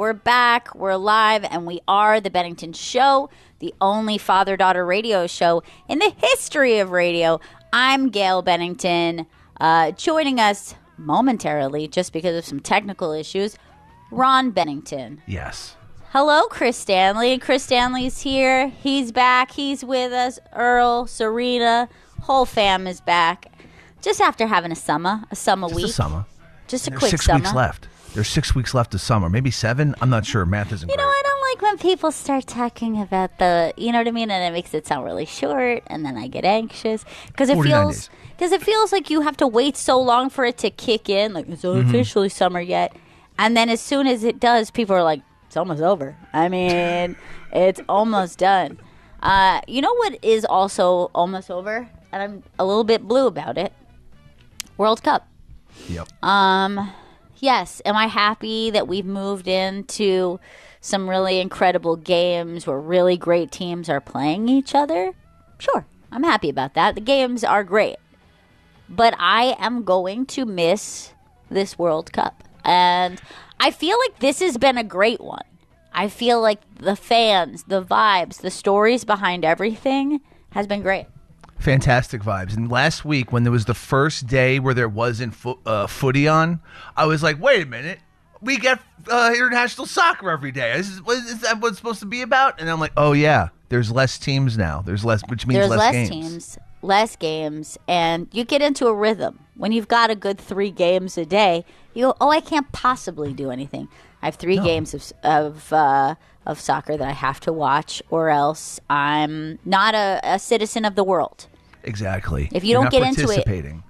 We're back, we're live, and we are the Bennington Show, the only father-daughter radio show in the history of radio. I'm Gail Bennington. Joining us momentarily, just because of some technical issues, Ron Bennington. Yes. Hello, Chris Stanley. Chris Stanley's here. He's back. He's with us. Earl, Serena, whole fam is back. Just after having a summer week. Just a summer. Just a There's quick 6 summer. weeks left. There's 6 weeks left of summer. Maybe 7. I'm not sure. Math isn't You know, great. I don't like when people start talking about the, you know what I mean, and it makes it sound really short, and then I get anxious because it 49 feels like you have to wait so long for it to kick in. Like it's not officially summer yet, and then as soon as it does, people are like, "It's almost over." I mean, it's almost done. You know what is also almost over, and I'm a little bit blue about it. World Cup. Yep. Yes. Am I happy that we've moved into some really incredible games where really great teams are playing each other? Sure. I'm happy about that. The games are great. But I am going to miss this World Cup. And I feel like this has been a great one. I feel like the fans, the vibes, the stories behind everything has been great. Fantastic vibes. And last week, when there was the first day where there wasn't footy on, I was like, wait a minute. We get international soccer every day. Is that what it's supposed to be about? And I'm like, oh, yeah. There's less teams now. There's less, which means There's less games. teams, less games, and you get into a rhythm. When you've got a good 3 games a day, you go, oh, I can't possibly do anything. I have 3 games of soccer that I have to watch, or else I'm not a citizen of the world. Exactly. If you don't get into it, participating.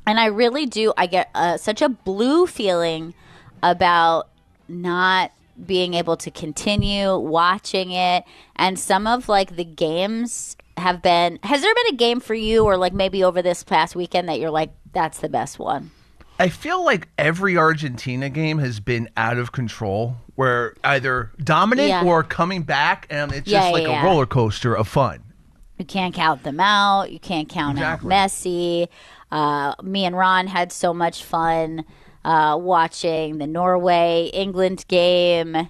and I really do, I get such a blue feeling about not being able to continue watching it. And some of like the games has there been a game for you, or like maybe over this past weekend, that you're like, that's the best one? I feel like every Argentina game has been out of control, where either dominant or coming back, and it's just a roller coaster of fun. You can't count them out. You can't count out Messi. Me and Ron had so much fun watching the Norway-England game.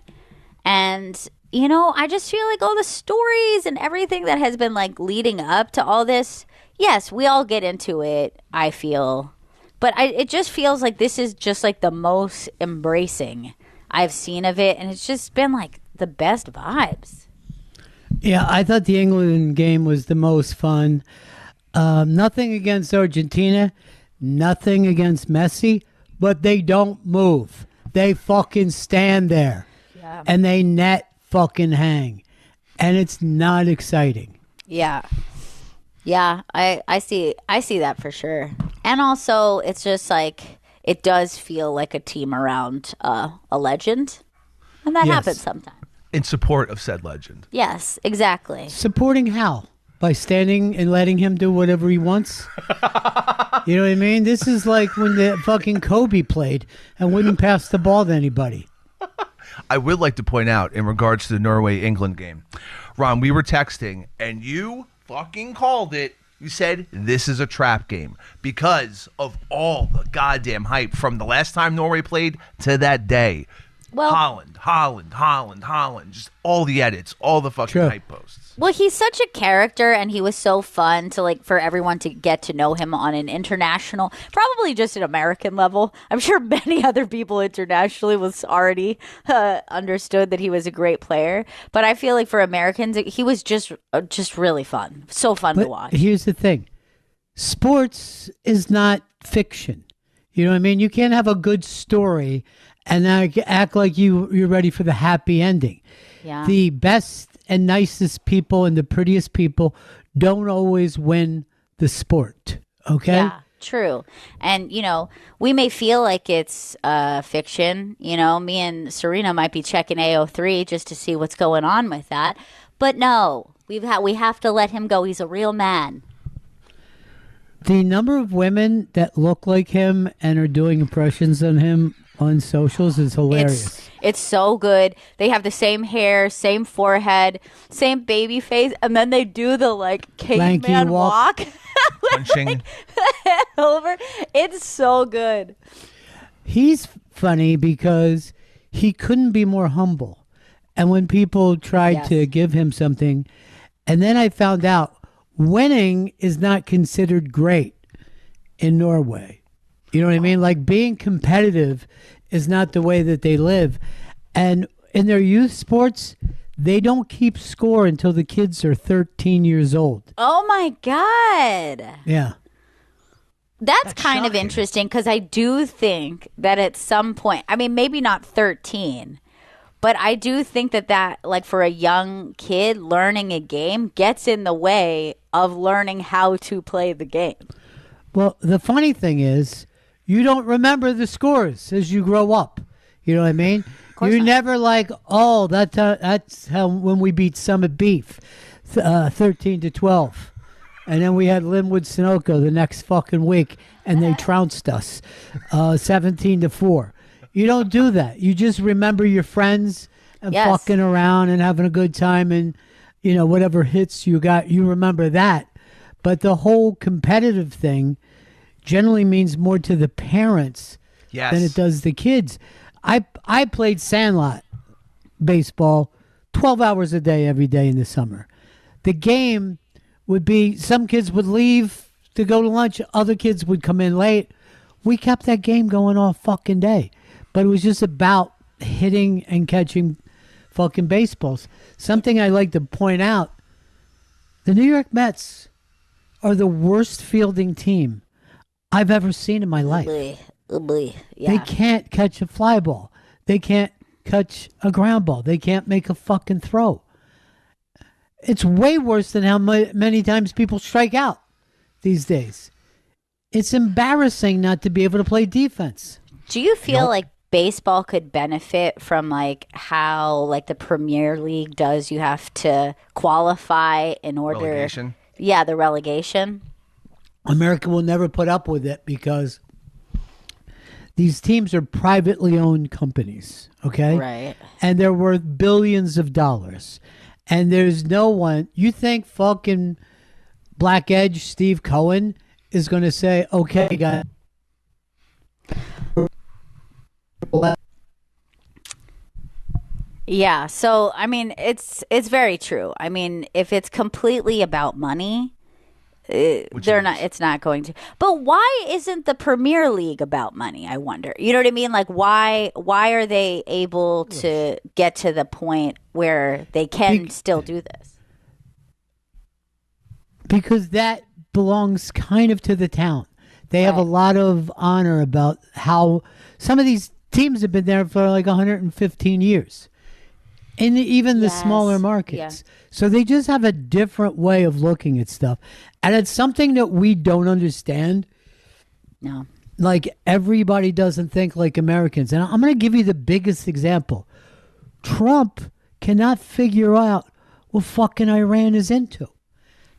And, you know, I just feel like all the stories and everything that has been, like, leading up to all this, yes, we all get into it, I feel. But it just feels like this is just, like, the most embracing I've seen of it. And it's just been, like, the best vibes. Yeah, I thought the England game was the most fun. Nothing against Argentina, nothing against Messi, but they don't move. They fucking stand there, and they net fucking hang, and it's not exciting. Yeah, I see that for sure. And also, it's just like it does feel like a team around a legend, and that happens sometimes. In support of said legend. Yes, exactly. Supporting how? By standing and letting him do whatever he wants? You know what I mean? This is like when the fucking Kobe played and wouldn't pass the ball to anybody. I would like to point out, in regards to the Norway-England game, Ron, we were texting, and you fucking called it. You said, this is a trap game because of all the goddamn hype from the last time Norway played to that day. Well, Holland, just all the edits, all the fucking hype posts. Well, he's such a character, and he was so fun to like for everyone to get to know him on an international, probably just an American level. I'm sure many other people internationally was already understood that he was a great player, but I feel like for Americans, he was just really fun, so fun to watch. Here's the thing: sports is not fiction. You know what I mean? You can't have a good story and now act like you're ready for the happy ending. Yeah. The best and nicest people and the prettiest people don't always win the sport. Okay? Yeah, true. And, you know, we may feel like it's fiction. You know, me and Serena might be checking AO3 just to see what's going on with that. But no, we have to let him go. He's a real man. The number of women that look like him and are doing impressions on him on socials is hilarious. It's so good. They have the same hair, same forehead, same baby face, and then they do the like caveman walk. Punching over. It's so good. He's funny because he couldn't be more humble. And when people tried to give him something, and then I found out winning is not considered great in Norway. You know what I mean? Like being competitive is not the way that they live. And in their youth sports, they don't keep score until the kids are 13 years old. Oh my God. Yeah. That's kind of interesting because I do think that at some point, I mean, maybe not 13, but I do think that like for a young kid, learning a game gets in the way of learning how to play the game. Well, the funny thing is, you don't remember the scores as you grow up. You know what I mean? You're never like, oh, that's how when we beat Summit Beef, 13-12. And then we had Linwood Sunoco the next fucking week, and they trounced us 17-4. You don't do that. You just remember your friends and fucking around and having a good time, and you know whatever hits you got, you remember that. But the whole competitive thing generally means more to the parents than it does the kids. I played sandlot baseball 12 hours a day every day in the summer. The game would be some kids would leave to go to lunch, other kids would come in late. We kept that game going all fucking day. But it was just about hitting and catching fucking baseballs. Something I like to point out, the New York Mets are the worst fielding team I've ever seen in my life. Yeah. They can't catch a fly ball. They can't catch a ground ball. They can't make a fucking throw. It's way worse than how many times people strike out these days. It's embarrassing not to be able to play defense. Do you feel like baseball could benefit from like how like the Premier League does? You have to qualify in order. Relegation? Yeah, the relegation. America will never put up with it because these teams are privately owned companies, okay? Right. And they're worth billions of dollars. And there's no one, you think fucking Black Edge Steve Cohen is going to say, okay, guys. Yeah, so I mean, it's very true. I mean, if it's completely about money, it's not going to. But why isn't the Premier League about money? I wonder. You know what I mean? Like, why are they able to get to the point where they can still do this? Because that belongs kind of to the town. They have a lot of honor about how some of these teams have been there for like 115 years. In even the smaller markets. Yeah. So they just have a different way of looking at stuff. And it's something that we don't understand. No. Like everybody doesn't think like Americans. And I'm going to give you the biggest example. Trump cannot figure out what fucking Iran is into.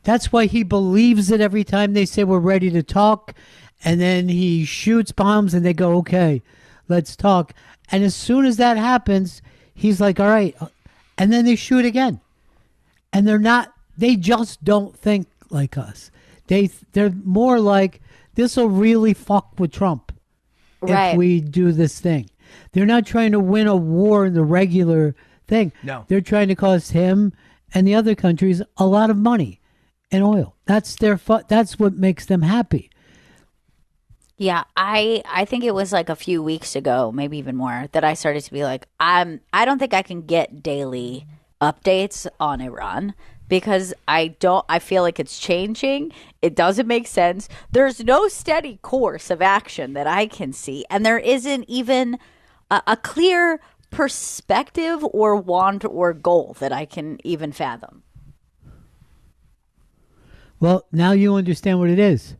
That's why he believes it every time they say we're ready to talk. And then he shoots bombs and they go, okay, let's talk. And as soon as that happens, he's like, all right. And then they shoot again. And they just don't think like us. They're more like, this will really fuck with Trump if we do this thing. They're not trying to win a war in the regular thing. No. They're trying to cost him and the other countries a lot of money and oil. That's that's what makes them happy. Yeah, I think it was like a few weeks ago, maybe even more, that I started to be like, I don't think I can get daily updates on Iran because I feel like it's changing. It doesn't make sense. There's no steady course of action that I can see, and there isn't even a clear perspective or want or goal that I can even fathom. Well, now you understand what it is.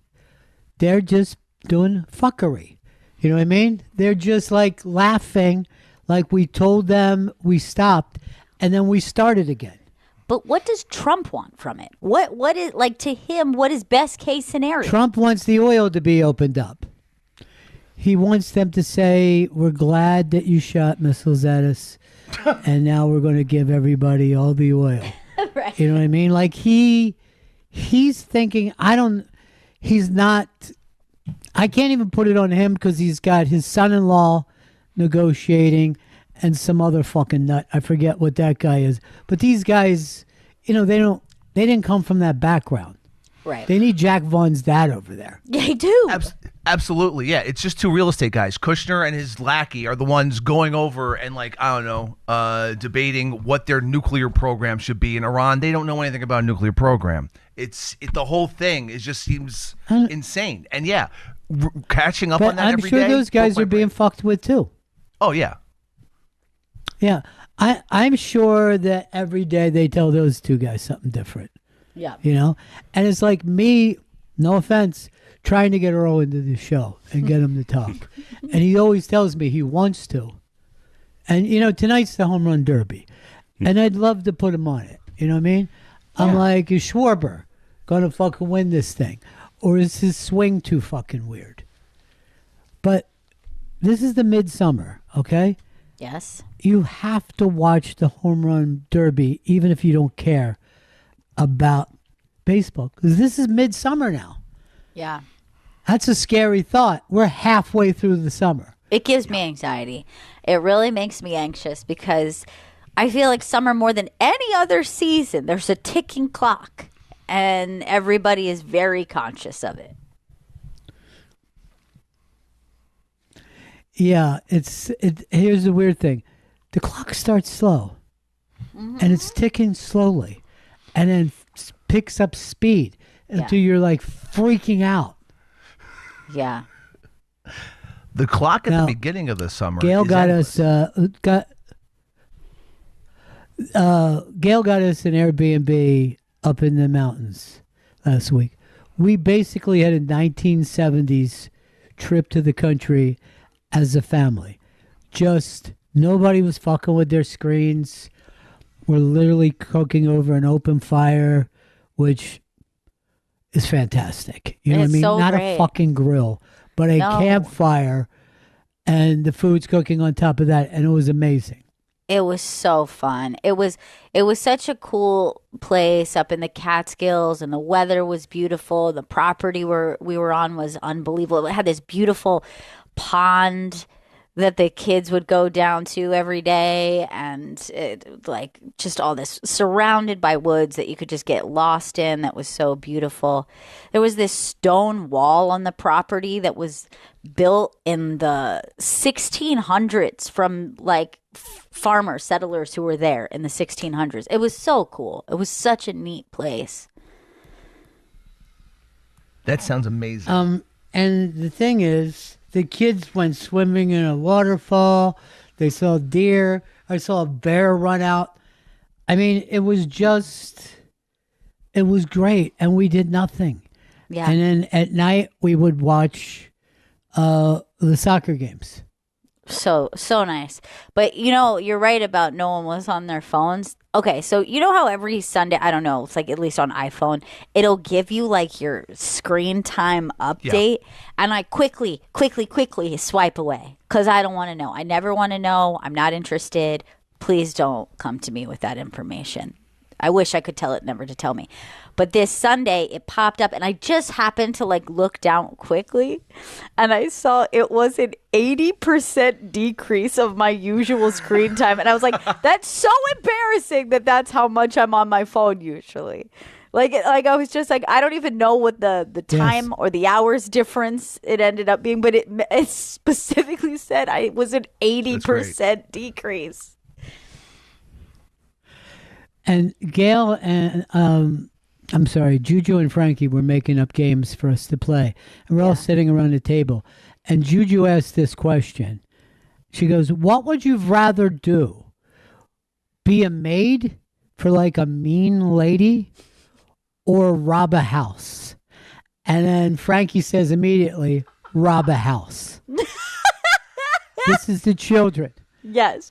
They're just doing fuckery. You know what I mean? They're just like laughing like we told them we stopped and then we started again. But what does Trump want from it? What is, like, to him, what is best case scenario? Trump wants the oil to be opened up. He wants them to say, we're glad that you shot missiles at us and now we're going to give everybody all the oil. Right. You know what I mean? Like he's thinking, I can't even put it on him because he's got his son-in-law negotiating and some other fucking nut. I forget what that guy is. But these guys, they didn't come from that background. Right. They need Jack Vaughn's dad over there. They do. Absolutely, yeah. It's just two real estate guys. Kushner and his lackey are the ones going over and debating what their nuclear program should be in Iran. They don't know anything about a nuclear program. The whole thing just seems insane. And yeah, catching up on that every day. I'm sure those guys are being fucked with too. Oh yeah. Yeah, I'm sure that every day they tell those two guys something different. Yeah. And it's like me, no offense, trying to get Earl into the show and get him to talk. And he always tells me he wants to. And, tonight's the home run derby. And I'd love to put him on it. You know what I mean? Yeah. I'm like, is Schwarber going to fucking win this thing? Or is his swing too fucking weird? But this is the midsummer, okay? Yes. You have to watch the home run derby, even if you don't care about baseball, because this is midsummer now. Yeah. That's a scary thought. We're halfway through the summer. It gives me anxiety. It really makes me anxious because I feel like summer more than any other season, there's a ticking clock and everybody is very conscious of it. Yeah, here's the weird thing. The clock starts slow and it's ticking slowly and then picks up speed until you're like freaking out. Yeah. The clock at the beginning of the summer. Gail got us Gail got us an Airbnb up in the mountains last week. We basically had a 1970s trip to the country as a family. Just nobody was fucking with their screens. We're literally cooking over an open fire, which is fantastic. You know what I mean? So Not great. A fucking grill, but a campfire, and the food's cooking on top of that, and it was amazing. It was so fun. It was such a cool place up in the Catskills, and the weather was beautiful. The property we were on was unbelievable. It had this beautiful pond that the kids would go down to every day, and just all this surrounded by woods that you could just get lost in. That was so beautiful. There was this stone wall on the property that was built in the 1600s from farmers, settlers who were there in the 1600s. It was so cool. It was such a neat place. That sounds amazing. And the thing is, the kids went swimming in a waterfall. They saw deer. I saw a bear run out. I mean, it was great. And we did nothing. Yeah. And then at night, we would watch the soccer games. So nice. But, you're right about no one was on their phones. Okay, so you know how every Sunday, I don't know, it's at least on iPhone, it'll give you your screen time update. Yeah. And I quickly swipe away because I don't want to know. I never want to know. I'm not interested. Please don't come to me with that information. I wish I could tell it never to tell me. But this Sunday, it popped up, and I just happened to look down quickly, and I saw it was an 80% decrease of my usual screen time. And I was like, that's so embarrassing that's how much I'm on my phone usually. I was just I don't even know what the time or the hours difference it ended up being, but it specifically said I was an 80% decrease. And Gail and Juju and Frankie were making up games for us to play. And we're all sitting around the table. And Juju asked this question. She goes, what would you rather do? Be a maid for a mean lady or rob a house? And then Frankie says immediately, rob a house. This is the children. Yes.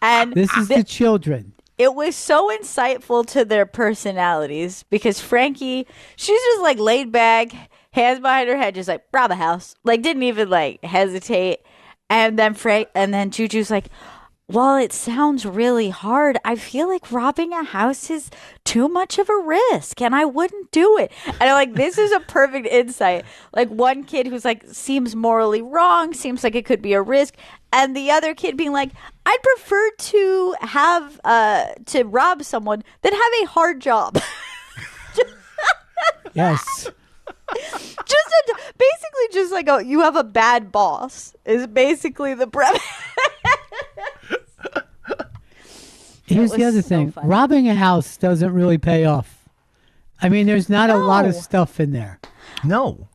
And this is the children. It was so insightful to their personalities because Frankie, she's just laid back, hands behind her head, just rob a house. Didn't even hesitate. And then Juju's well, it sounds really hard. I feel like robbing a house is too much of a risk and I wouldn't do it. And I'm this is a perfect insight. One kid who's seems morally wrong, seems like it could be a risk. and the other kid being like, I'd prefer to have to rob someone than have a hard job. Yes. Basically just like, you have a bad boss is basically the premise. Here's the other thing. Funny. Robbing a house doesn't really pay off. I mean, there's not a lot of stuff in there. No.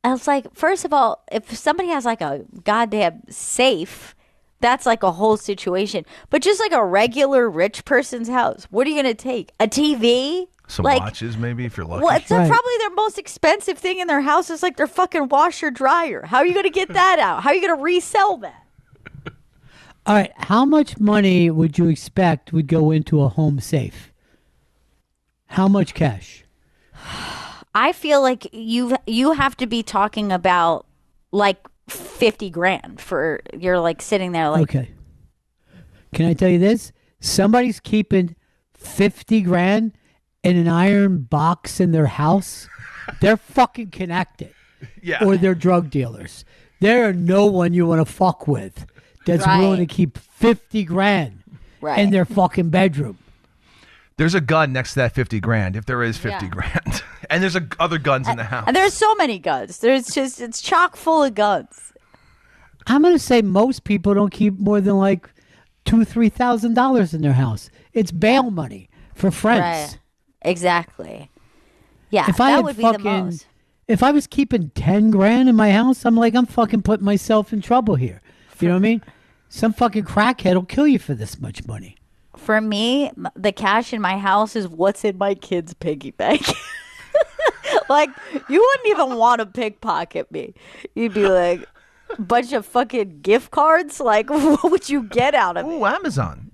I was like, first of all, if somebody has like a goddamn safe, that's like a whole situation. But just like a regular rich person's house, what are you going to take? A TV? Some like, watches, maybe, if you're lucky. Well, it's probably their most expensive thing in their house is like their fucking washer dryer. How are you going to get that out? How are you going to resell that? All right. How much money would you expect would go into a home safe? How much cash? I feel like you have to be talking about like 50 grand for you're like sitting there like. Okay. Can I tell you this? Somebody's keeping 50 grand in an iron box in their house. They're fucking connected. Yeah. Or they're drug dealers. There are no one you want to fuck with that's willing to keep 50 grand in their fucking bedroom. There's a gun next to that 50 grand, if there is 50 grand. And there's other guns in the house. And there's so many guns. It's chock full of guns. I'm going to say most people don't keep more than like $2,000-$3,000 in their house. It's bail money for friends. Right. Exactly. Yeah, if I would be the most. If I was keeping 10 grand in my house, I'm like, I'm fucking putting myself in trouble here. You know what I mean? Some fucking crackhead will kill you for this much money. For me, the cash in my house is what's in my kid's piggy bank. Like, you wouldn't even want to pickpocket me. You'd be like, a bunch of fucking gift cards? Like, what would you get out of it? Ooh, Amazon.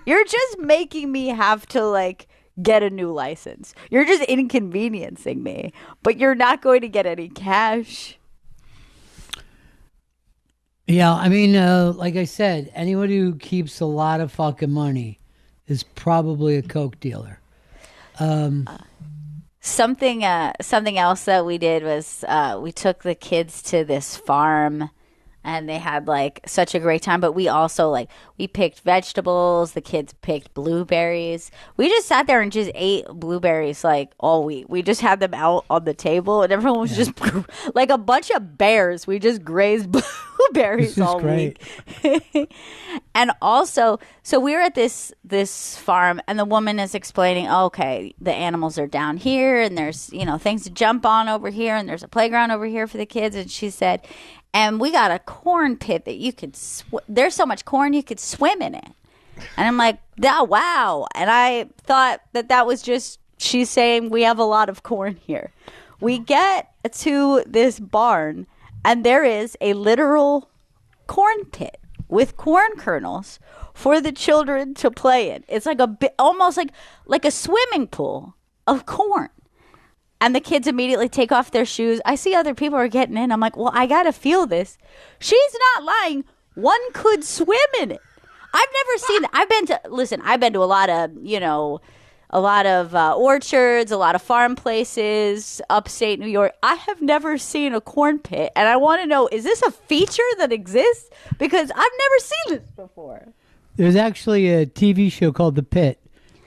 You're just making me have to, like, get a new license. You're just inconveniencing me. But you're not going to get any cash. Yeah, I mean, like I said, anyone who keeps a lot of fucking money is probably a coke dealer. Something else that we did was we took the kids to this farm, and they had like such a great time. But we also we picked vegetables. The kids picked blueberries. We just sat there and just ate blueberries like all week. We just had them out on the table, and everyone was just like a bunch of bears. We just grazed blueberries all week. And also, so we were at this farm, and the woman is explaining, okay, the animals are down here, and there's things to jump on over here, and there's a playground over here for the kids. And she said, and we got a corn pit that you could there's so much corn you could swim in it. And I'm like, wow. And I thought that was just she's saying we have a lot of corn here. We get to this barn, and there is a literal corn pit with corn kernels for the children to play in. It's like almost like a swimming pool of corn. And the kids immediately take off their shoes. I see other people are getting in. I'm like, well, I got to feel this. She's not lying. One could swim in it. I've never seen that. I've been to a lot of orchards, a lot of farm places, upstate New York. I have never seen a corn pit. And I want to know, is this a feature that exists? Because I've never seen this before. There's actually a TV show called The Pit.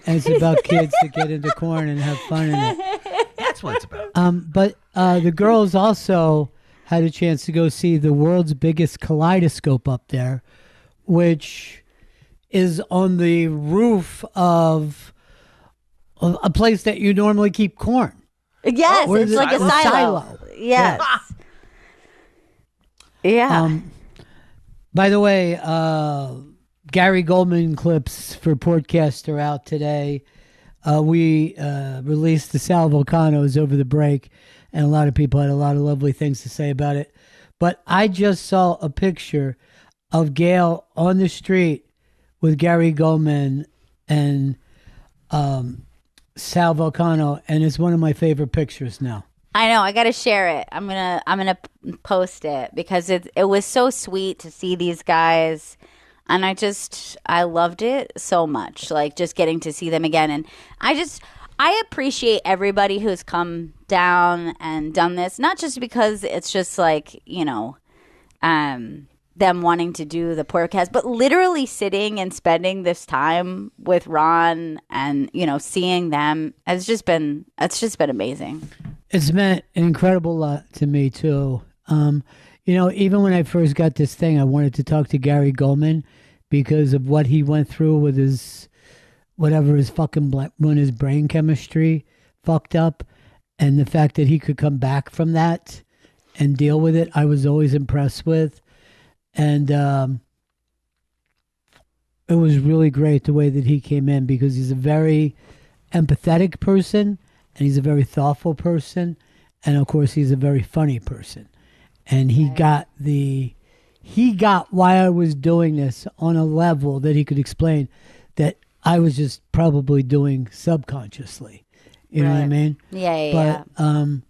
And it's about kids that get into corn and have fun in it. That's what it's about. But the girls also had a chance to go see the world's biggest kaleidoscope up there, which is on the roof of a place that you normally keep corn. Yes, it's like a silo. Yes. Yeah. By the way, Gary Goldman clips for podcast are out today. We released the Sal Volcanos over the break, and a lot of people had a lot of lovely things to say about it. But I just saw a picture of Gail on the street with Gary Goldman and Sal Volcano, and it's one of my favorite pictures now. I know. I got to share it. I'm gonna post it because it was so sweet to see these guys. And I loved it so much, like just getting to see them again. And I appreciate everybody who's come down and done this, not just because it's just like, them wanting to do the podcast, but literally sitting and spending this time with Ron and, seeing them it's just been amazing. It's meant an incredible lot to me too. Even when I first got this thing, I wanted to talk to Gary Goldman because of what he went through with his when his brain chemistry fucked up, and the fact that he could come back from that and deal with it, I was always impressed with. And it was really great the way that he came in, because he's a very empathetic person, and he's a very thoughtful person, and of course he's a very funny person. And he got why I was doing this on a level that he could explain that I was just probably doing subconsciously. You know what I mean? Yeah. But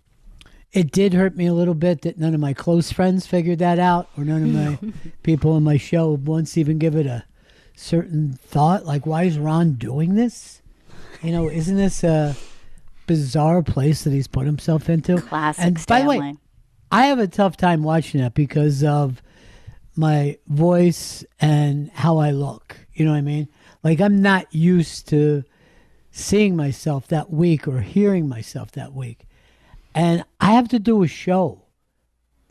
it did hurt me a little bit that none of my close friends figured that out, or none of my people on my show once even give it a certain thought. Like, why is Ron doing this? Isn't this a bizarre place that he's put himself into? Classic And Stanley. by the way, I have a tough time watching that because of my voice and how I look. You know what I mean? Like, I'm not used to seeing myself that weak or hearing myself that weak. And I have to do a show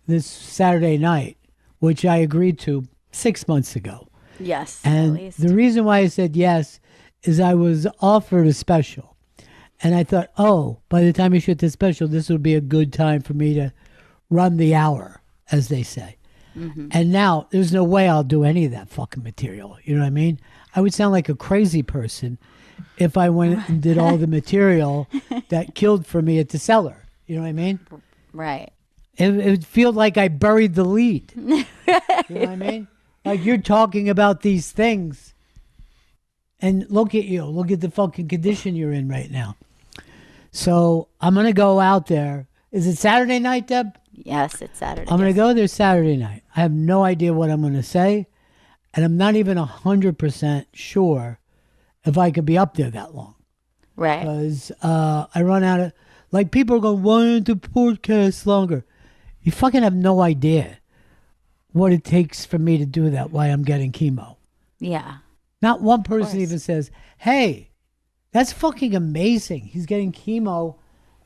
this Saturday night, which I agreed to 6 months ago. Yes, and at least. The reason why I said yes is I was offered a special. And I thought, by the time you shoot this special, this would be a good time for me to run the hour, as they say. Mm-hmm. And now there's no way I'll do any of that fucking material. You know what I mean? I would sound like a crazy person if I went and did all the material that killed for me at the cellar. You know what I mean? Right. It would feel like I buried the lead. You know what I mean? Like, you're talking about these things, and look at you. Look at the fucking condition you're in right now. So I'm going to go out there. Is it Saturday night, Deb? Yes, it's Saturday. I'm going to go there Saturday night. I have no idea what I'm going to say, and I'm not even 100% sure if I could be up there that long. Right. Because I run out of... Like, people are going, why aren't the podcasts longer? You fucking have no idea what it takes for me to do that while I'm getting chemo. Yeah. Not one person even says, hey, that's fucking amazing. He's getting chemo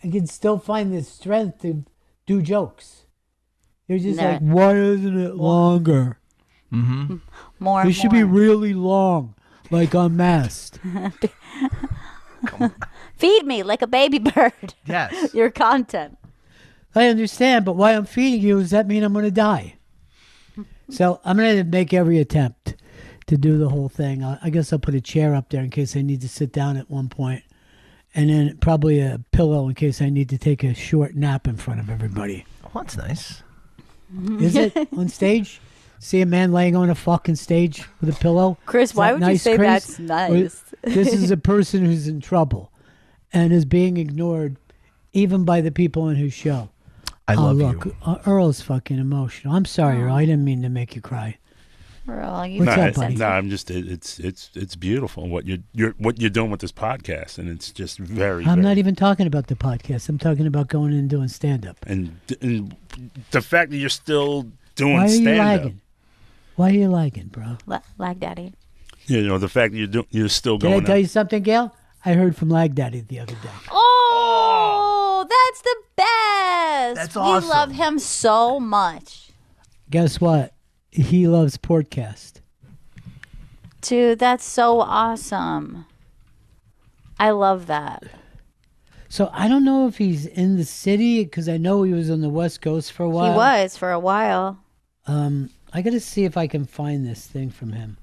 and can still find the strength to do jokes. You're just like, why isn't it longer? Mm-hmm. More. It should be really long, like Unmasked. Come on. Feed me like a baby bird. Yes. Your content. I understand, but why I'm feeding you, does that mean I'm going to die? So I'm going to make every attempt to do the whole thing. I guess I'll put a chair up there in case I need to sit down at one point. And then probably a pillow in case I need to take a short nap in front of everybody. Oh, that's nice. Is it on stage? See a man laying on a fucking stage with a pillow? Chris, why would you say Chris? that's nice? This is a person who's in trouble and is being ignored even by the people on his show. I love look, you. Earl's fucking emotional. I'm sorry, Earl. I didn't mean to make you cry. Earl, you What's up, buddy? No, I'm just it's beautiful what you're doing with this podcast, and it's just very. I'm not even talking about the podcast. I'm talking about going in and doing stand up. And the fact that you're still doing Why are stand you up. lagging? Why are you lagging, bro? Lag Daddy. The fact that you're still Did going. I tell you something, Gail? I heard from Lag Daddy the other day. Oh, that's the best. That's awesome. We love him so much. Guess what? He loves Portcast. Dude, that's so awesome. I love that. So I don't know if he's in the city because I know he was on the West Coast for a while. He was for a while. I got to see if I can find this thing from him.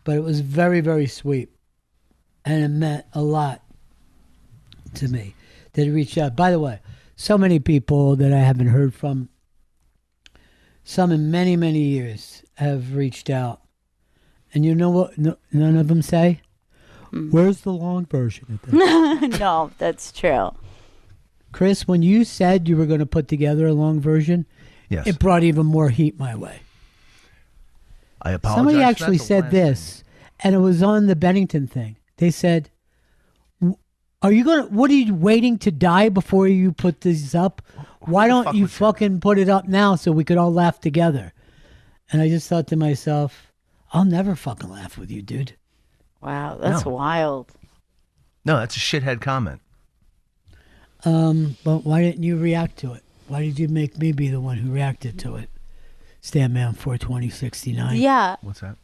But it was very, very sweet. And it meant a lot to me that he reached out. By the way, so many people that I haven't heard from, some in many, many years, have reached out. And you know what none of them say? Where's the long version of this? No, that's true. Chris, when you said you were going to put together a long version, Yes. it brought even more heat my way. I apologize. Somebody for actually that, the said last this, and it was on the Bennington thing. They said, what are you waiting to die before you put this up? Why the don't fuck you was that? fucking put it up now so we could all laugh together? And I just thought to myself, I'll never fucking laugh with you, dude. Wow, that's wild. No, that's a shithead comment. But why didn't you react to it? Why did you make me be the one who reacted to it? Stanman 42069. Yeah. What's that?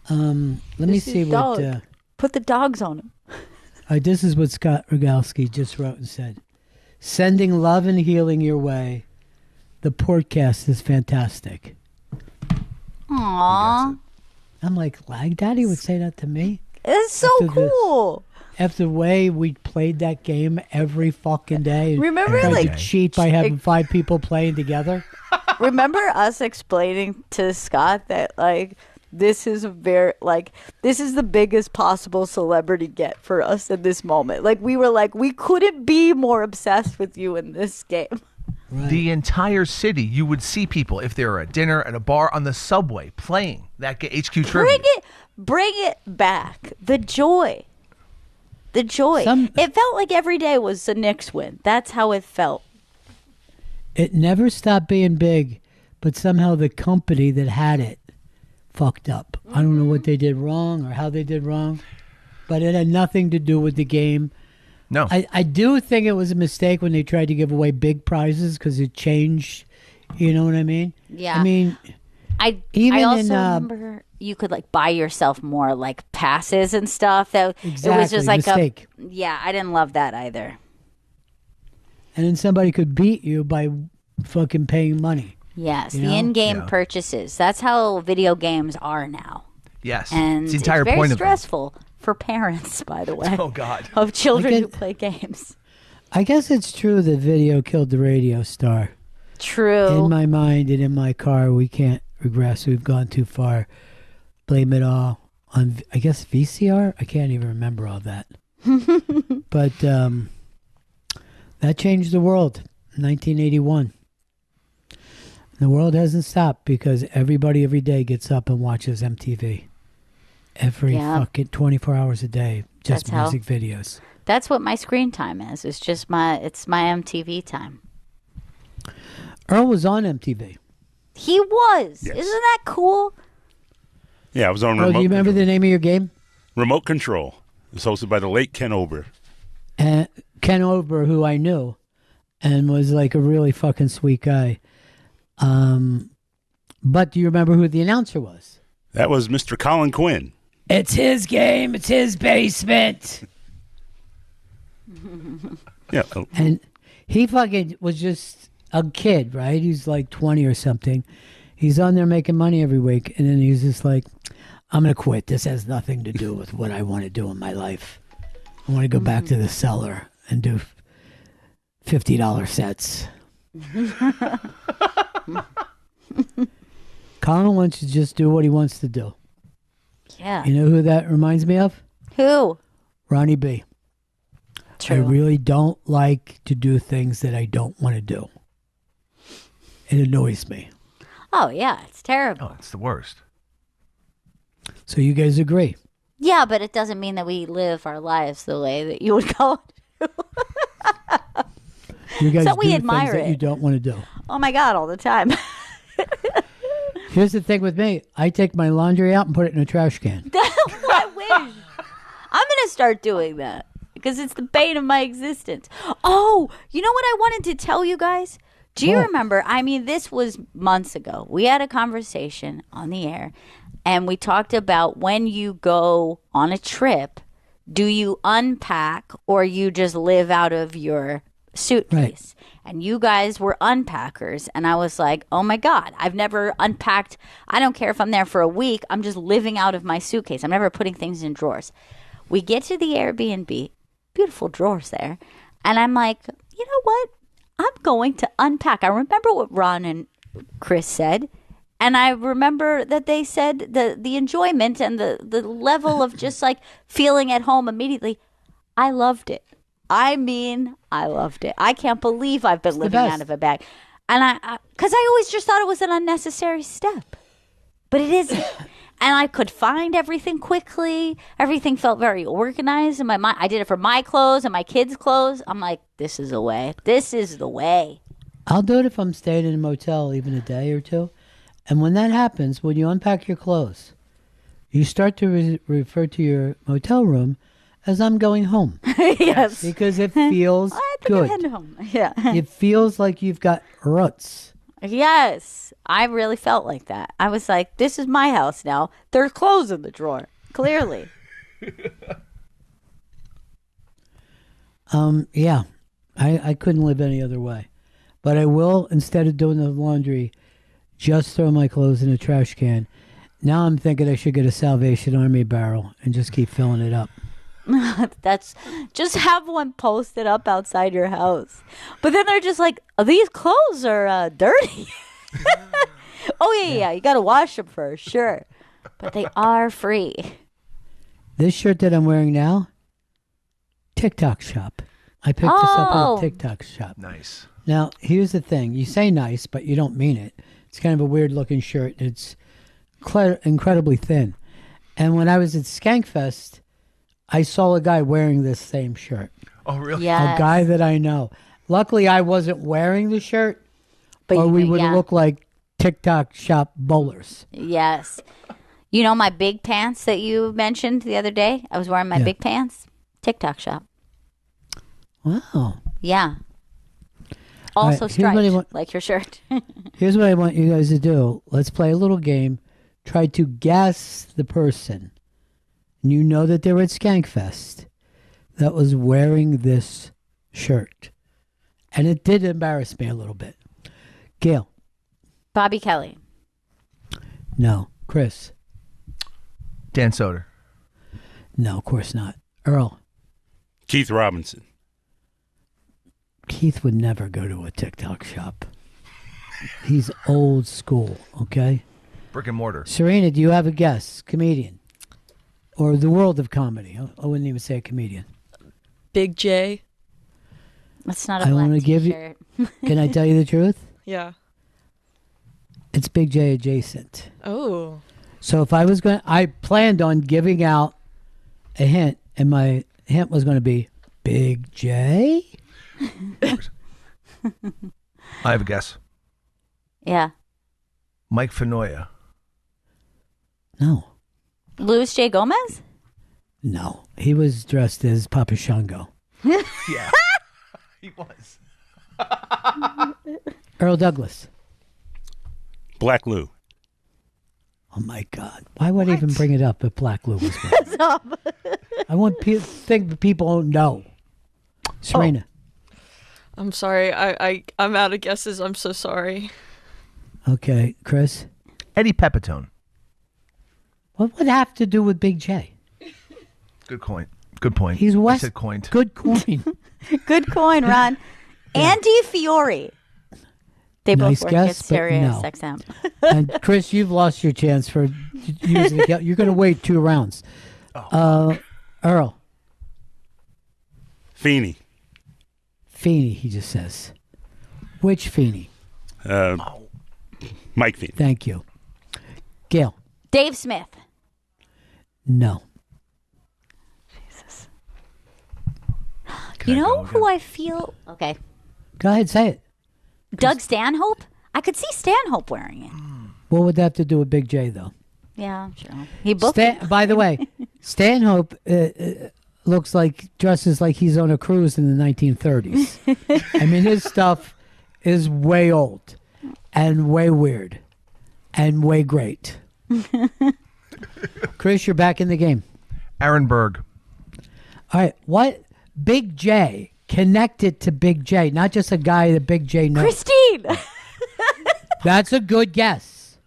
Let me see what... Put the dogs on him. This is what Scott Rogalski just wrote and said. Sending love and healing your way. The podcast is fantastic. Aww. I'm like, Lag Daddy would say that to me? It's so cool. After the way we played that game every fucking day. Remember, to cheat by having 5 people playing together? Remember us explaining to Scott that, like, this is the biggest possible celebrity get for us in this moment. Like, we were like, we couldn't be more obsessed with you in this game. Right. The entire city, you would see people, if they were at dinner, at a bar, on the subway, playing that HQ Trivia. Bring it back. The joy. It felt like every day was the Knicks win. That's how it felt. It never stopped being big, but somehow the company that had it fucked up. I don't know what they did wrong or how they did wrong, but it had nothing to do with the game. No. I do think it was a mistake when they tried to give away big prizes because it changed. You know what I mean? Yeah. I mean, I also remember you could like buy yourself more like passes and stuff. That exactly, it was just like mistake. I didn't love that either. And then somebody could beat you by fucking paying money. Yes, the in-game purchases. That's how video games are now. Yes, and it's the entire very point stressful for parents, by the way. Oh God, of children who play games. I guess it's true that video killed the radio star. True. In my mind and in my car, we can't regress. We've gone too far. Blame it all on, I guess, VCR? I can't even remember all that. But that changed the world in 1981. The world hasn't stopped because everybody every day gets up and watches MTV. Every fucking 24 hours a day. Just music videos. That's what my screen time is. It's just my MTV time. Earl was on MTV. He was. Yes. Isn't that cool? Yeah, I was on Earl, Remote do you remember Control. the name of your game? Remote Control. It was hosted by the late Ken Ober. Ken Ober, who I knew, and was like a really fucking sweet guy. But do you remember who the announcer was? That was Mr. Colin Quinn. It's his game. It's his basement. Yeah. And he fucking was just a kid, right? He's like 20 or something. He's on there making money every week. And then he's just like, I'm going to quit. This has nothing to do with what I want to do in my life. I want to go back to the cellar and do $50 sets. Colin wants to just do what he wants to do. Yeah. You know who that reminds me of? Who? Ronnie B. True. I really don't like to do things that I don't want to do. It annoys me. Oh, yeah. It's terrible. Oh, it's the worst. So you guys agree? Yeah, but it doesn't mean that we live our lives the way that you would go. You guys So do we things admire that it. you don't want to do. Oh, my God, all the time. Here's the thing with me. I take my laundry out and put it in a trash can. I wish. I'm going to start doing that because it's the bane of my existence. Oh, you know what I wanted to tell you guys? Do you remember? I mean, this was months ago. We had a conversation on the air, and we talked about when you go on a trip, do you unpack or you just live out of your suitcase? Right. And you guys were unpackers, and I was like, oh my God, I've never unpacked. I don't care if I'm there for a week. I'm just living out of my suitcase. I'm never putting things in drawers. We get to the Airbnb, beautiful drawers there, and I'm like, you know what? I'm going to unpack. I remember what Ron and Chris said, and I remember that they said the enjoyment and the level of just like feeling at home immediately. I loved it. I mean, I loved it. I can't believe I've been living out of a bag. And because I always just thought it was an unnecessary step. But it isn't. And I could find everything quickly. Everything felt very organized in my mind. I did it for my clothes and my kids' clothes. I'm like, this is the way. This is the way. I'll do it if I'm staying in a motel even a day or two. And when that happens, when you unpack your clothes, you start to refer to your motel room as I'm going home. Yes. Because it feels I think good. I'm heading home. Yeah. It feels like you've got roots. Yes. I really felt like that. I was like, this is my house now. There's clothes in the drawer. Clearly. Yeah. I couldn't live any other way. But I will, instead of doing the laundry, just throw my clothes in a trash can. Now I'm thinking I should get a Salvation Army barrel and just keep filling it up. That's just have one posted up outside your house. But then they're just like, oh, these clothes are dirty. Oh, yeah. You got to wash them first, sure. But they are free. This shirt that I'm wearing now, TikTok shop. I picked this up at a TikTok shop. Nice. Now, here's the thing. You say nice, but you don't mean it. It's kind of a weird-looking shirt. It's incredibly thin. And when I was at Skankfest, I saw a guy wearing this same shirt. Oh, really? Yes. A guy that I know. Luckily, I wasn't wearing the shirt, But or we would have yeah. looked like TikTok shop bowlers. Yes. You know my big pants that you mentioned the other day? I was wearing my big pants. TikTok shop. Wow. Yeah. Also right, here's what I striped, like your shirt. Here's what I want you guys to do. Let's play a little game. Try to guess the person. And you know that they were at Skankfest that was wearing this shirt. And it did embarrass me a little bit. Gail. Bobby Kelly. No. Chris. Dan Soder. No, of course not. Earl. Keith Robinson. Keith would never go to a TikTok shop. He's old school, okay? Brick and mortar. Serena, do you have a guess? Comedian. Or the world of comedy. I wouldn't even say a comedian. Big J. That's not a I black want to give t-shirt. you. Can I tell you the truth? Yeah. It's Big J adjacent. Oh. So if I planned on giving out a hint, and my hint was going to be Big J. I have a guess. Yeah. Mike Fenoya. No. Luis J. Gomez? No. He was dressed as Papa Shango. Yeah. He was. Earl Douglas. Black Lou. Oh my God! Why would I even bring it up if Black Lou was there? I want think people don't know. Serena. I'm sorry. I'm out of guesses. I'm so sorry. Okay, Chris. Eddie Pepitone. What would have to do with Big J? Good point. Good point. He's West. I said coined. Good coin. Good coin, Ron. Andy Fiore. They Nice both work guess, at Sirius but no. XM. And Chris, you've lost your chance for using it. You're going to wait 2 rounds. Earl. Feeney. Feeney, he just says. Which Feeney? Mike Feeney. Thank you. Gail. Dave Smith. No. Jesus. Can You I know go who again? I feel? Okay. Go ahead, say it. Doug Stanhope? I could see Stanhope wearing it. What would that have to do with Big J, though? Yeah, sure. He booked By the way, Stanhope dresses like he's on a cruise in the 1930s. I mean, his stuff is way old and way weird and way great. Chris, you're back in the game. Aaron Berg. All right. What Big J connected to Big J, not just a guy that Big J knows. Christine. That's a good guess,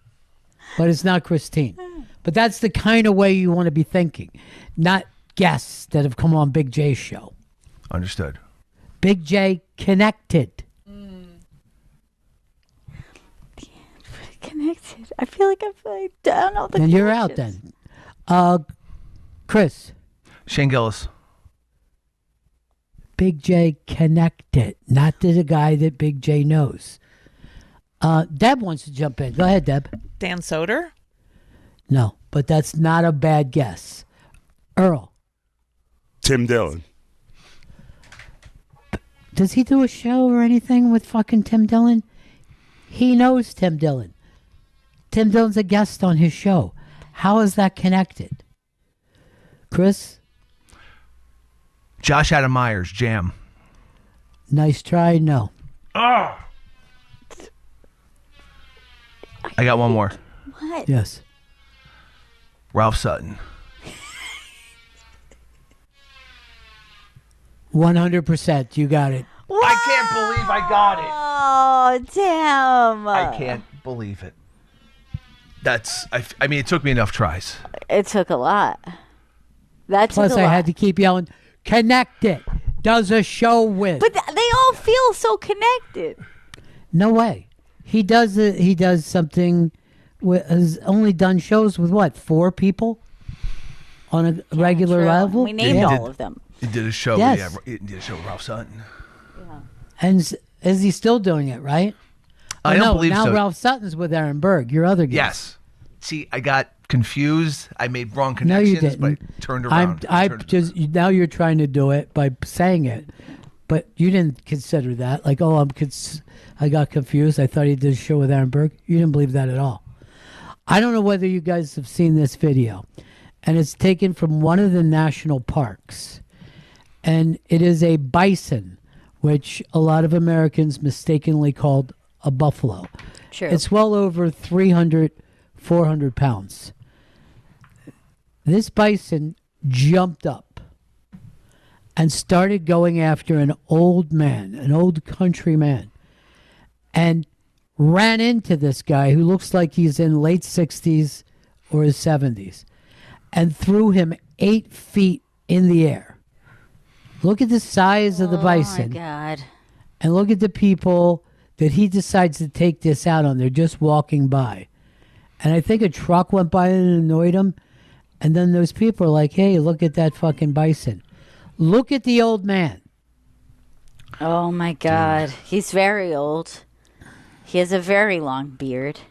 but it's not Christine. But that's the kind of way you want to be thinking, not guests that have come on Big J's show. Understood. Big J connected. Connected. I feel like I don't know the Then you're out connections. then. Chris. Shane Gillis. Big J connected, not to the guy that Big J knows. Deb wants to jump in. Go ahead, Deb. Dan Soder? No, but that's not a bad guess. Earl. Tim Dillon. Does he do a show or anything with fucking Tim Dillon? He knows Tim Dillon. Tim Dillon's a guest on his show. How is that connected? Chris? Josh Adam Myers, Jam. Nice try. No. Oh. I got one more. What? Yes. Ralph Sutton. 100%. You got it. Whoa! I can't believe I got it. Oh, damn. I can't believe it. I mean, it took me enough tries. It took a lot. Plus, I had to keep yelling, connect it. Does a show with. But they all feel so connected. No way. He does it. He does something. Has only done shows with what? 4 people on a regular level. We named all of them. He did a show. Yes. He did a show with Ralph Sutton. Yeah. And is he still doing it? Right? I don't believe now so. Now Ralph Sutton's with Aaron Berg. Your other guest. Yes. See, I got confused. I made wrong connections. No, you didn't. But I turned around. Now you're trying to do it by saying it, but you didn't consider that. Like, oh, I got confused. I thought he did a show with Aaron Berg. You didn't believe that at all. I don't know whether you guys have seen this video, and it's taken from one of the national parks, and it is a bison, which a lot of Americans mistakenly called a buffalo. True. It's well over 300, 400 pounds. This bison jumped up and started going after an old man, an old country man, and ran into this guy who looks like he's in late 60s or his 70s and threw him 8 feet in the air. Look at the size of the bison. Oh, my God. And look at the people that he decides to take this out on. They're just walking by. And I think a truck went by and annoyed him. And then those people are like, hey, look at that fucking bison. Look at the old man. Oh, my God. Dude. He's very old. He has a very long beard.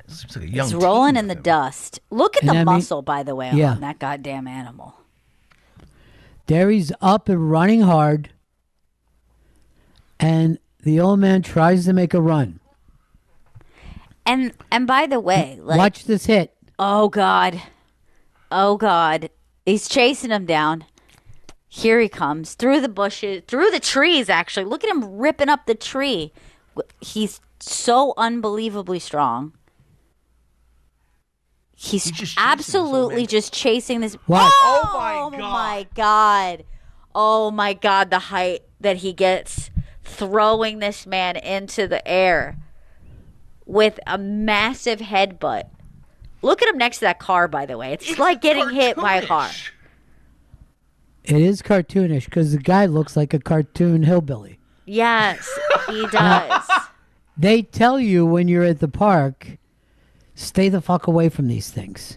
Seems like a young He's rolling in the dust. Look at the muscle, by the way, yeah. on that goddamn animal. There he's up and running hard. And the old man tries to make a run. And by the way, like, watch this hit. Oh, God. Oh, God. He's chasing him down. Here he comes. Through the bushes. Through the trees, actually. Look at him ripping up the tree. He's so unbelievably strong. He's absolutely just chasing this. What? Oh, my God. Oh, my God. The height that he gets throwing this man into the air with a massive headbutt. Look at him next to that car, by the way. It's like getting hit by a car. It is cartoonish because the guy looks like a cartoon hillbilly. Yes, he does. They tell you when you're at the park, stay the fuck away from these things.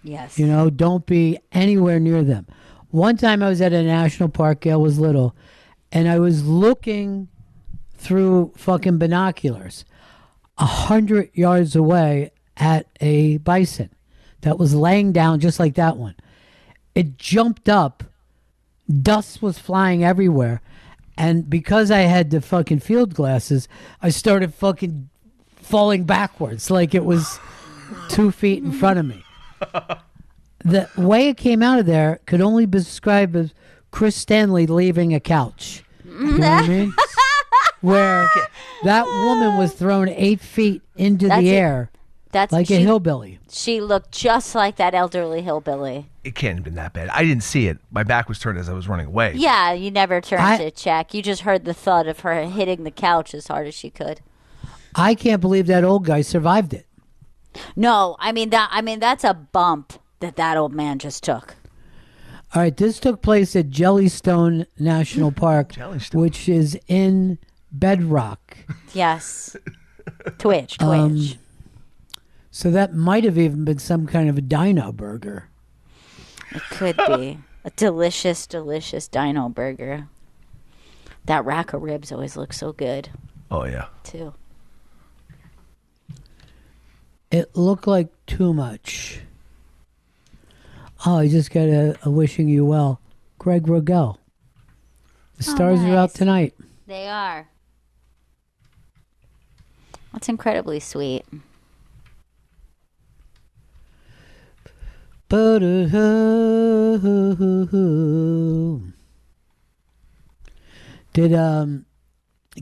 Yes. You know, don't be anywhere near them. One time I was at a national park, Gail was little, and I was looking through fucking binoculars 100 yards away at a bison that was laying down just like that one. It jumped up. Dust was flying everywhere. And because I had the fucking field glasses, I started fucking falling backwards like it was 2 feet in front of me. The way it came out of there could only be described as Chris Stanley leaving a couch. You know what I mean? Where that woman was thrown 8 feet into the air like a hillbilly. She looked just like that elderly hillbilly. It can't have been that bad. I didn't see it. My back was turned as I was running away. Yeah, you never turned to check. You just heard the thud of her hitting the couch as hard as she could. I can't believe that old guy survived it. No, I mean that's a bump that old man just took. All right, this took place at Jellystone National Park, which is in Bedrock. Yes. Twitch. So that might have even been some kind of a dino burger. It could be. A delicious, delicious dino burger. That rack of ribs always looks so good. Oh, yeah. Too. It looked like too much. Oh, I just got a wishing you well. Greg Rogel. The stars are out tonight. They are. That's incredibly sweet. Did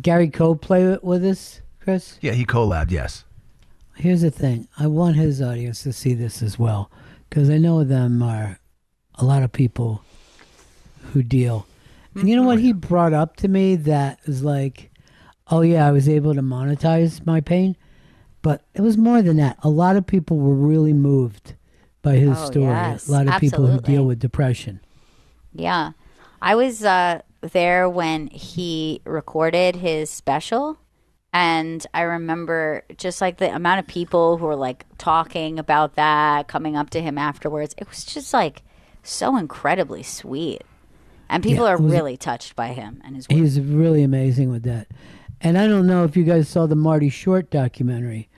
Gary Cole play with us, Chris? Yeah, he collabed, yes. Here's the thing. I want his audience to see this as well, because I know them are a lot of people who deal. And you know what he brought up to me that is like, oh yeah, I was able to monetize my pain. But it was more than that. A lot of people were really moved by his story. Yes, a lot of people who absolutely. deal with depression. Yeah. I was there when he recorded his special. And I remember just like the amount of people who were like talking about that, coming up to him afterwards. It was just like so incredibly sweet. And people are really touched by him and his work. He's really amazing with that. And I don't know if you guys saw the Marty Short documentary,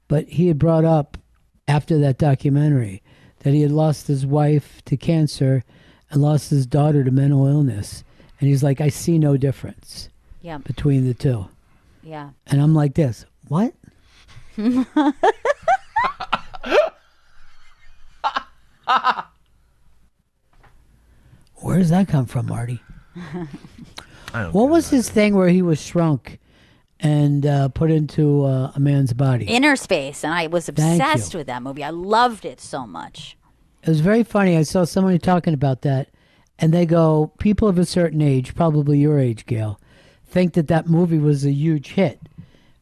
but he had brought up after that documentary that he had lost his wife to cancer and lost his daughter to mental illness. And he's like, I see no difference between the two. Yeah. And I'm like this, what? Where does that come from, Marty? What was his thing where he was shrunk and put into a man's body? Inner Space. And I was obsessed with that movie. I loved it so much. It was very funny. I saw somebody talking about that. And they go, people of a certain age, probably your age, Gail, think that that movie was a huge hit.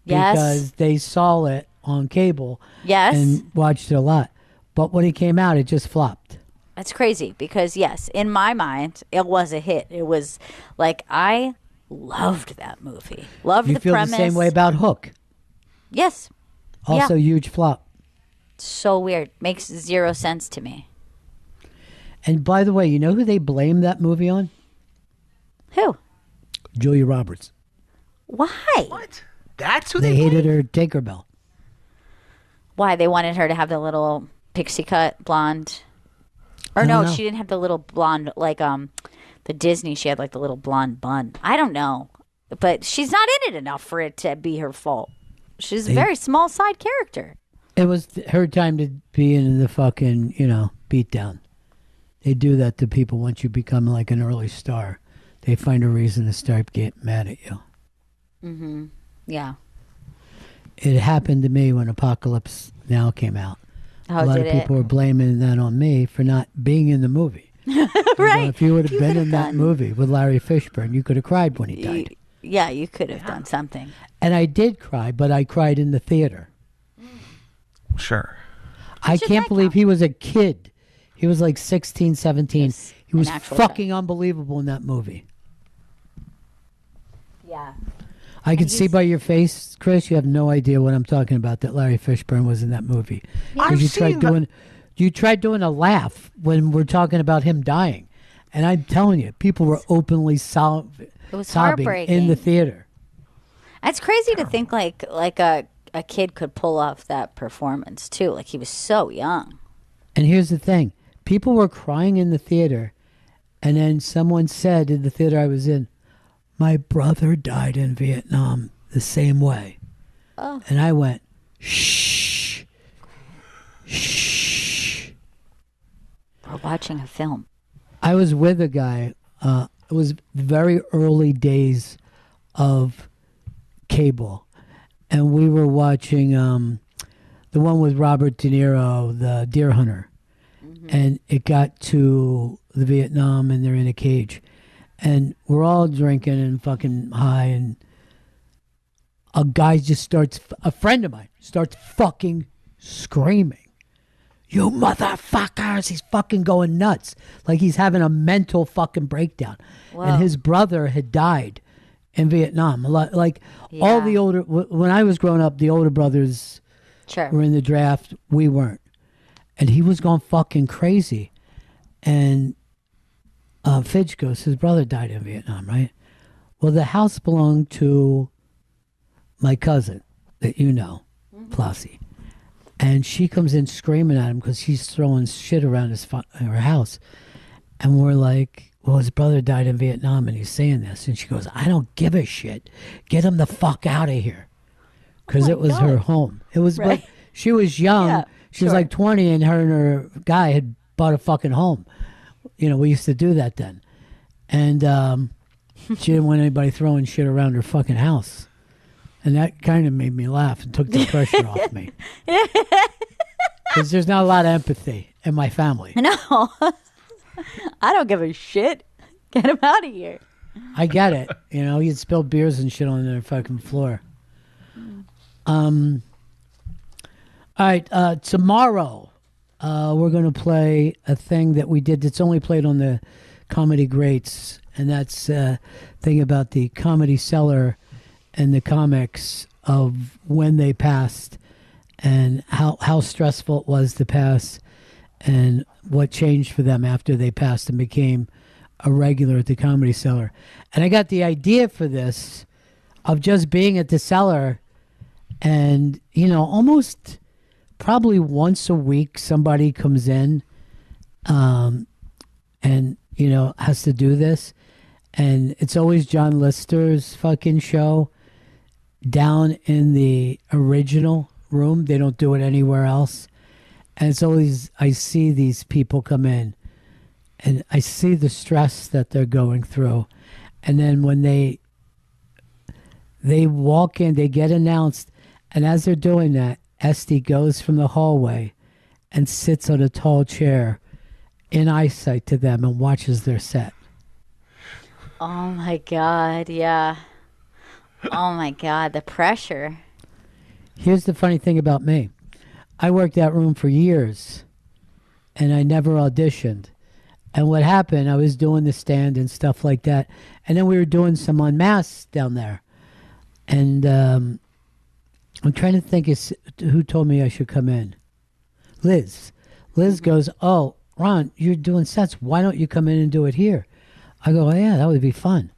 Because they saw it on cable. Yes. And watched it a lot. But when it came out, it just flopped. That's crazy because, yes, in my mind, it was a hit. It was like, I loved that movie. Loved the premise. You feel the same way about Hook? Yes. Also huge flop. So weird. Makes zero sense to me. And by the way, you know who they blame that movie on? Who? Julia Roberts. Why? What? That's who they hated her Tinkerbell. Why? They wanted her to have the little pixie cut blonde. Or no, she didn't have the little blonde, like the Disney. She had like the little blonde bun. I don't know. But she's not in it enough for it to be her fault. She's a very small side character. It was her time to be in the fucking, beatdown. They do that to people once you become like an early star. They find a reason to start getting mad at you. Mm-hmm. Yeah. It happened to me when Apocalypse Now came out. Oh, a lot of people were blaming that on me for not being in the movie. Right. If you would have been in that movie with Larry Fishburne, you could have cried when he died. Yeah, you could have done something. And I did cry, but I cried in the theater. Sure. I can't believe he was a kid. He was like 16, 17. Yes, he was fucking unbelievable in that movie. Yeah. I can see by your face, Chris, you have no idea what I'm talking about, that Larry Fishburne was in that movie. You tried doing a laugh when we're talking about him dying. And I'm telling you, people were openly sobbing in the theater. It's crazy to think like a kid could pull off that performance too. Like he was so young. And here's the thing. People were crying in the theater. And then someone said in the theater I was in, my brother died in Vietnam the same way. Oh. And I went, shh. Shh. We're watching a film. I was with a guy. It was the very early days of cable. And we were watching the one with Robert De Niro, the Deer Hunter. Mm-hmm. And it got to the Vietnam and they're in a cage. And we're all drinking and fucking high, and a guy a friend of mine starts fucking screaming, you motherfuckers. He's fucking going nuts. Like he's having a mental fucking breakdown. Whoa. And his brother had died in Vietnam. All the older, when I was growing up, the older brothers were in the draft. We weren't. And he was going fucking crazy. And Fidge goes, his brother died in Vietnam, right? Well, the house belonged to my cousin that you know, Flossie. And she comes in screaming at him because he's throwing shit around her house. And we're like, well, his brother died in Vietnam and he's saying this. And she goes, I don't give a shit. Get him the fuck out of here. Because it was her home. It was like, she was young. Yeah, she was like 20 and her guy had bought a fucking home. We used to do that then. And she didn't want anybody throwing shit around her fucking house. And that kind of made me laugh and took the pressure off me. Because there's not a lot of empathy in my family. No. I don't give a shit. Get him out of here. I get it. He'd spill beers and shit on their fucking floor. All right. Tomorrow, we're going to play a thing that we did that's only played on the Comedy Greats. And that's a thing about the Comedy Cellar and the comics of when they passed and how stressful it was to pass and what changed for them after they passed and became a regular at the Comedy Cellar. And I got the idea for this of just being at the Cellar and, almost probably once a week somebody comes in and, has to do this. And it's always John Lister's fucking show down in the original room. They don't do it anywhere else. And it's always, I see these people come in and I see the stress that they're going through. And then when they walk in, they get announced. And as they're doing that, Esty goes from the hallway and sits on a tall chair in eyesight to them and watches their set. Oh my God, yeah. Oh my God, the pressure. Here's the funny thing about me. I worked that room for years and I never auditioned. And what happened, I was doing the stand and stuff like that. And then we were doing some unmasked down there. And I'm trying to think who told me I should come in. Liz. Liz goes, "Oh, Ron, you're doing sets. Why don't you come in and do it here?" I go, "Oh, yeah, that would be fun."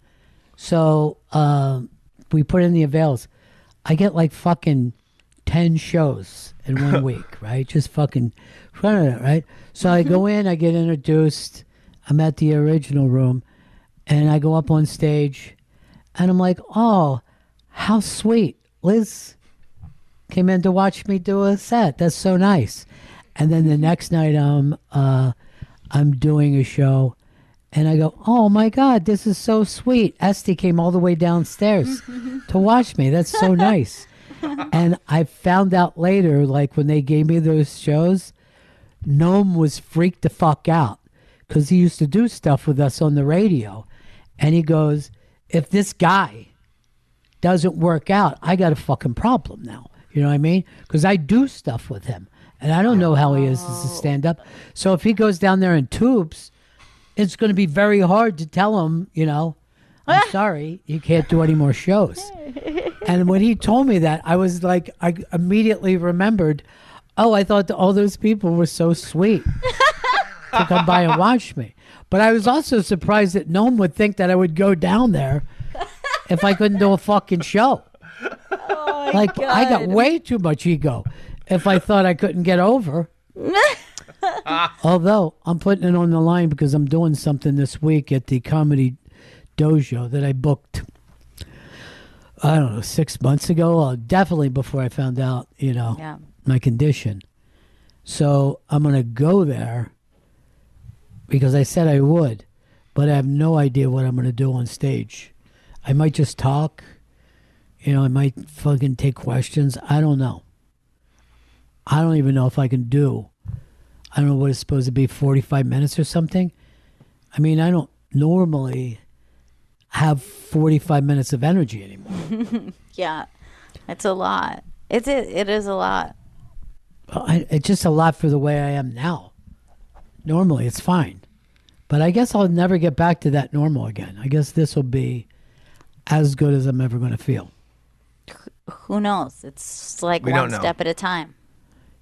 So we put in the avails. I get like fucking 10 shows in 1 week, right? Just fucking running it, right? So I go in, I get introduced. I'm at the original room, and I go up on stage, and I'm like, "Oh, how sweet. Liz came in to watch me do a set. That's so nice." And then the next night, I'm doing a show, and I go, "Oh my God, this is so sweet. Esty came all the way downstairs to watch me. That's so nice." And I found out later, like when they gave me those shows, Noam was freaked the fuck out because he used to do stuff with us on the radio. And he goes, "If this guy doesn't work out, I got a fucking problem now." You know what I mean? Because I do stuff with him. And I don't know how he is as a stand-up. So if he goes down there in tubes, it's going to be very hard to tell him, "I'm sorry, you can't do any more shows." And when he told me that, I was like, I immediately remembered, oh, I thought all those people were so sweet to come by and watch me. But I was also surprised that no one would think that I would go down there if I couldn't do a fucking show. Oh like, God. I got way too much ego if I thought I couldn't get over. Although I'm putting it on the line because I'm doing something this week at the Comedy Dojo that I booked, I don't know, 6 months ago, definitely before I found out, my condition. So I'm going to go there because I said I would, but I have no idea what I'm going to do on stage. I might just talk. I might fucking take questions. I don't know. I don't even know if I can do. I don't know what it's supposed to be, 45 minutes or something. I mean, I don't normally have 45 minutes of energy anymore. Yeah, it's a lot. It is a lot. It's just a lot for the way I am now. Normally, it's fine. But I guess I'll never get back to that normal again. I guess this will be as good as I'm ever going to feel. Who knows? It's like one step at a time.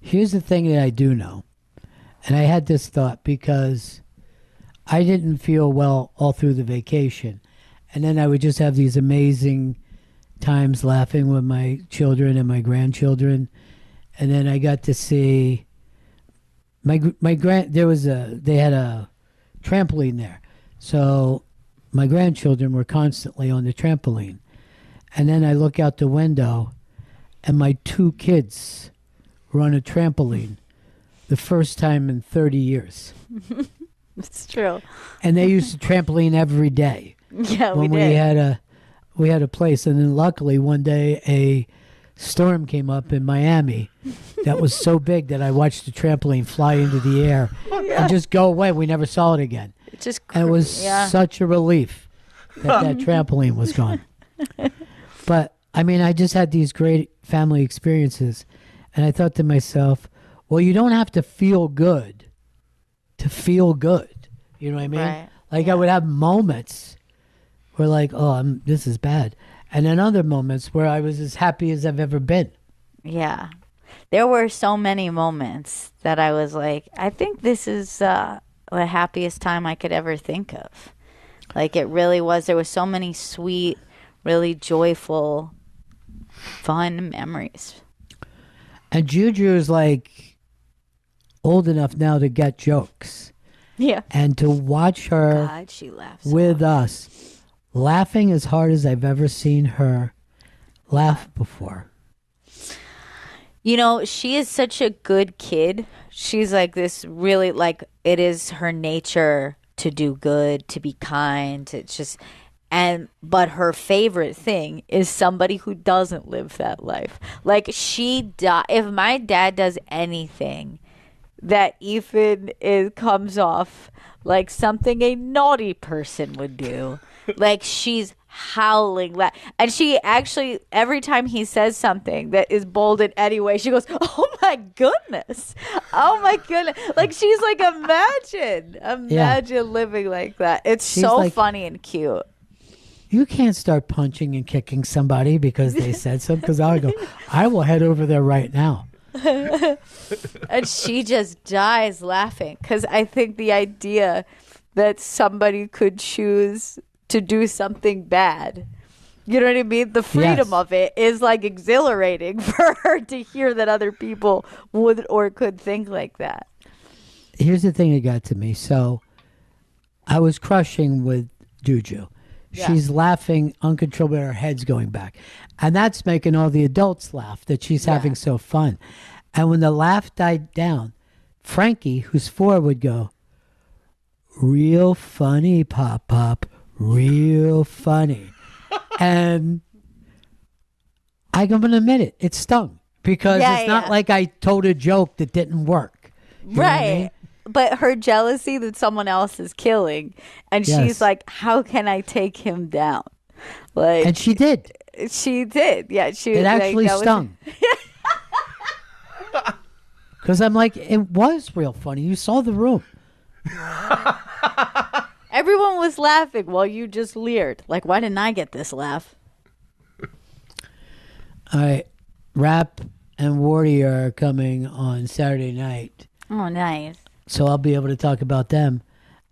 Here's the thing that I do know. And I had this thought because I didn't feel well all through the vacation. And then I would just have these amazing times laughing with my children and my grandchildren. And then I got to see they had a trampoline there. So my grandchildren were constantly on the trampoline. And then I look out the window and my 2 kids were on a trampoline the first time in 30 years. It's true. And they used to trampoline every day. Yeah, when we did. We had a place, and then luckily one day a storm came up in Miami that was so big that I watched the trampoline fly into the air and just go away. We never saw it again. And it was such a relief that trampoline was gone. But I mean, I just had these great family experiences, and I thought to myself, well, you don't have to feel good to feel good. You know what I mean? Right. Like I would have moments where like, oh, this is bad. And then other moments where I was as happy as I've ever been. Yeah. There were so many moments that I was like, I think this is the happiest time I could ever think of. Like it really was. There was so many sweet, really joyful, fun memories. And Juju is like old enough now to get jokes. Yeah. And to watch her God, she laughs with us, laughing as hard as I've ever seen her laugh before. You know, she is such a good kid. She's like this really, like, it is her nature to do good, to be kind. It's just, but her favorite thing is somebody who doesn't live that life. Like, if my dad does anything that Ethan comes off like something a naughty person would do, like she's howling and she actually, every time he says something that is bold in any way, she goes, oh my goodness, like she's like, imagine living like that. She's so like, funny and cute. You can't start punching and kicking somebody because they said something, because I will head over there right now. And she just dies laughing, because I think the idea that somebody could choose to do something bad, you know what I mean? The freedom of it is like exhilarating for her to hear that other people would or could think like that. Here's the thing that got to me. So I was crushing with Juju. Yeah. She's laughing uncontrollably, her head's going back. And that's making all the adults laugh, that she's having so fun. And when the laugh died down, Frankie, who's 4, would go, real funny, Pop, real funny. And I'm going to admit it stung, because it's not like I told a joke that didn't work. You right. know what I mean? But her jealousy that someone else is killing, and she's like, how can I take him down? Like, and she did. She did. Yeah, it actually stung. Because I'm like, it was real funny. You saw the room. Everyone was laughing while you just leered. Like, why didn't I get this laugh? All right. Rap and Wardy are coming on Saturday night. Oh, nice. So I'll be able to talk about them.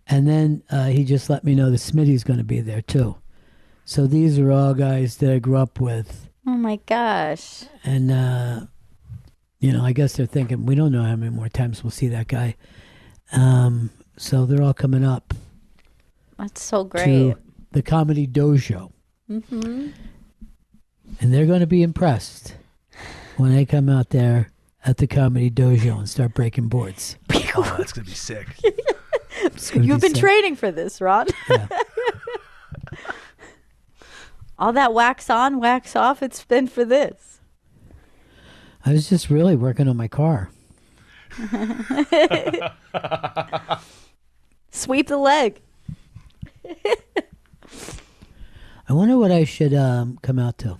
And then he just let me know that Smitty's going to be there too. So these are all guys that I grew up with. Oh, my gosh. And, I guess they're thinking, we don't know how many more times we'll see that guy. So they're all coming up. That's so great. To the Comedy Dojo. Mm-hmm. And they're going to be impressed when they come out there at the Comedy Dojo and start breaking boards. Oh, that's going to be sick. You've been training for this, Ron. Yeah. All that wax on, wax off, it's been for this. I was just really working on my car. Sweep the leg. I wonder what I should come out to.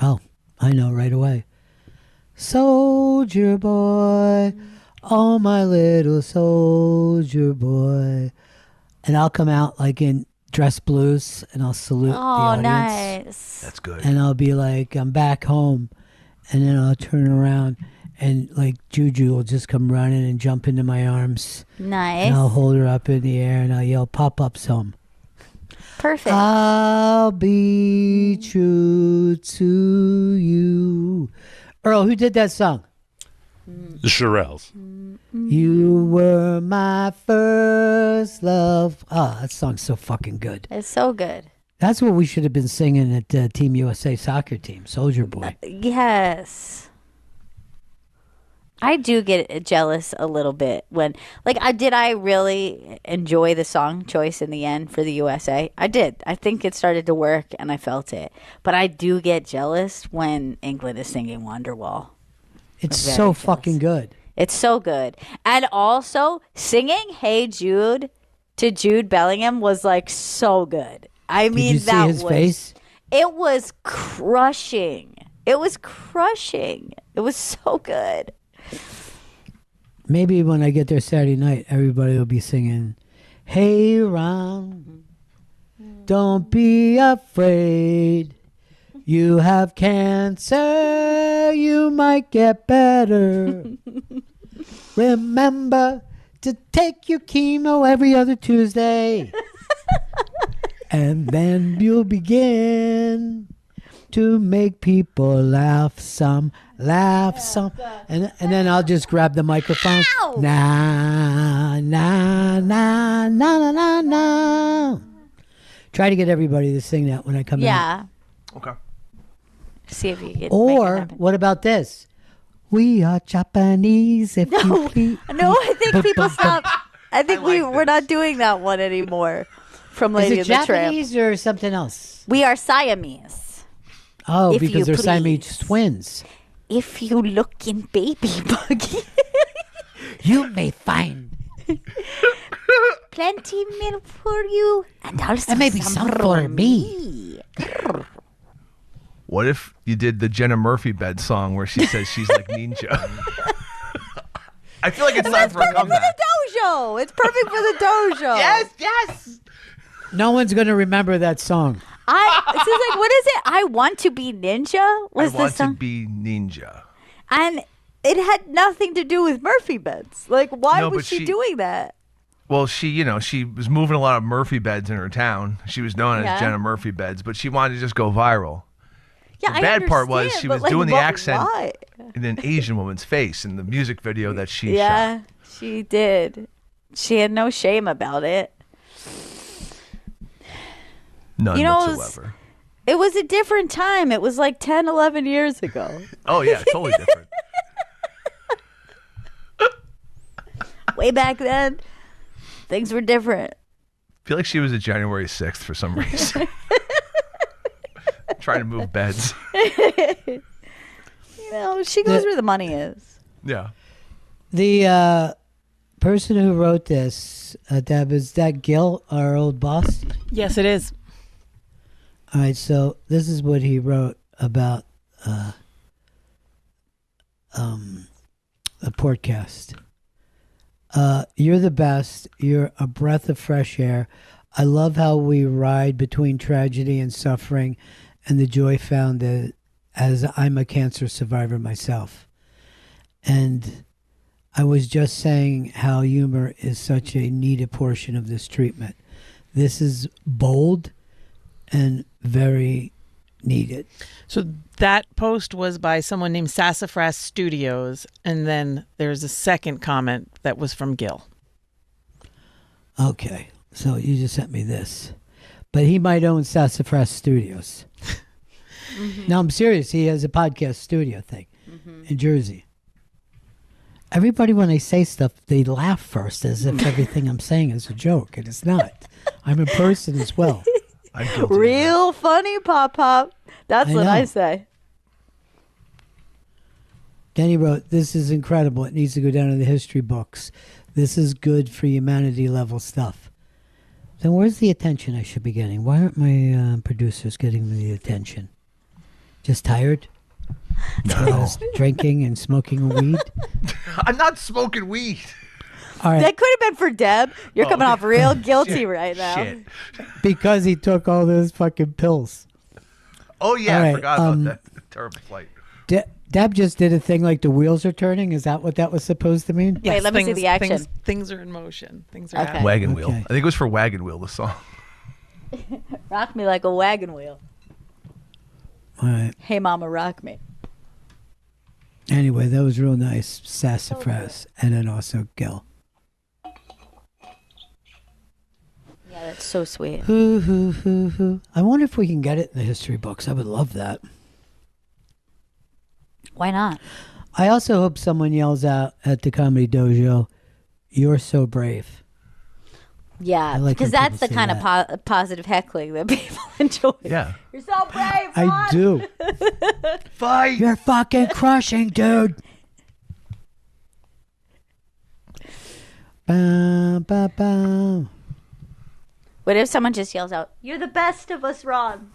Oh, I know right away. Soldier boy, oh my little soldier boy. And I'll come out like in dress blues, and I'll salute the audience. Nice. That's good. And I'll be like, I'm back home. And then I'll turn around, and like Juju will just come running and jump into my arms. Nice. And I'll hold her up in the air, and I'll yell, Pop-Up's home. Perfect. I'll be true to you. Earl, who did that song? The Shirelles. You were my first love. Oh, that song's so fucking good. It's so good. That's what we should have been singing at the Team USA soccer team, Soldier Boy. Yes. I do get jealous a little bit when, like, I really enjoy the song choice in the end for the USA? I did. I think it started to work and I felt it. But I do get jealous when England is singing Wonderwall. It's so fucking good. It's so good. And also, singing Hey Jude to Jude Bellingham was, like, so good. I mean, did you see his face? It was crushing. It was crushing. It was so good. Maybe when I get there Saturday night, everybody will be singing, "Hey Ron, don't be afraid. You have cancer, you might get better. Remember to take your chemo every other Tuesday. And then you'll begin to make people laugh some. And then I'll just grab the microphone. Ow! Na, na, na, na, na, na, na. Try to get everybody to sing that when I come out. Yeah. Okay. See if you can make it Or happen. what about this? We are Japanese if you please. No, I think people stopped. I think I like we're this. not doing that one anymore from Lady Is and it the Tramp. Japanese or something else? We are Siamese. Oh, If you because they're please. Siamese twins. If you look in baby buggy, You may find. plenty milk for you, and also And maybe some for me. What if you did the Jenna Murphy bed song where she says she's like ninja? I feel like it's time for a comeback. Dojo. It's perfect for the dojo. Yes. No one's going to remember that song. This is like, what is it? I want to be ninja. Was I the want song? to be ninja. And it had nothing to do with Murphy beds. Like, why No, was but she she- doing that? Well, she was moving a lot of Murphy beds in her town. She was known Yeah. as Jenna Murphy beds, but she wanted to just go viral. Yeah, The I bad part was understand, she but, was like, doing the what- accent why? in an Asian woman's face in the music video that she shot. Yeah, she did. She had no shame about it. None You know, whatsoever. It was a different time. It was like 10, 11 years ago. Oh, yeah, totally different. Way back then, things were different. I feel like she was a January 6th for some reason. Trying to move beds. You know, she goes where the money is. Yeah. The person who wrote this, Deb, is that Gil, our old boss? Yes, it is. All right, so this is what he wrote about a podcast. You're the best. You're a breath of fresh air. I love how we ride between tragedy and suffering and the joy found as I'm a cancer survivor myself. And I was just saying how humor is such a needed portion of this treatment. This is bold and very needed. So that post was by someone named Sassafras Studios, and then there's a second comment that was from Gil. Okay, so you just sent me this. But he might own Sassafras Studios. No, I'm serious. He has a podcast studio thing in Jersey. Everybody, when I say stuff, they laugh first as if everything I'm saying is a joke, and it's not. I'm a person as well. I'm guilty of that. Real funny, Pop. That's I what know. I say. Then he wrote, "This is incredible. It needs to go down in the history books. This is good for humanity level stuff." Then where's the attention I should be getting? Why aren't my producers getting me the attention? Just tired? No. Drinking and smoking weed? I'm not smoking weed. All right, That could have been for Deb. You're Oh, coming off real guilty Shit, right now. Shit. because he took all those fucking pills. Oh, yeah, All I right, forgot about that. Terrible flight. Deb just did a thing like the wheels are turning. Is that what that was supposed to mean? Wait, let me see the action. Things are in motion. Things are Okay. happening. Wagon Wheel. Okay. I think it was for Wagon Wheel, the song. Rock me like a wagon wheel. All right. Hey, mama, rock me. Anyway, that was real nice. Sassafras. And then also Gil. Yeah, that's so sweet. Hoo, hoo, hoo, hoo. I wonder if we can get it in the history books. I would love that. Why not? I also hope someone yells out at the Comedy Dojo, "You're so brave." Yeah, because that's the kind of positive heckling that people enjoy. Yeah. You're so brave, Ron. I do. Fight. You're fucking crushing, dude. Ba, ba, ba. What if someone just yells out, "You're the best of us, Ron"?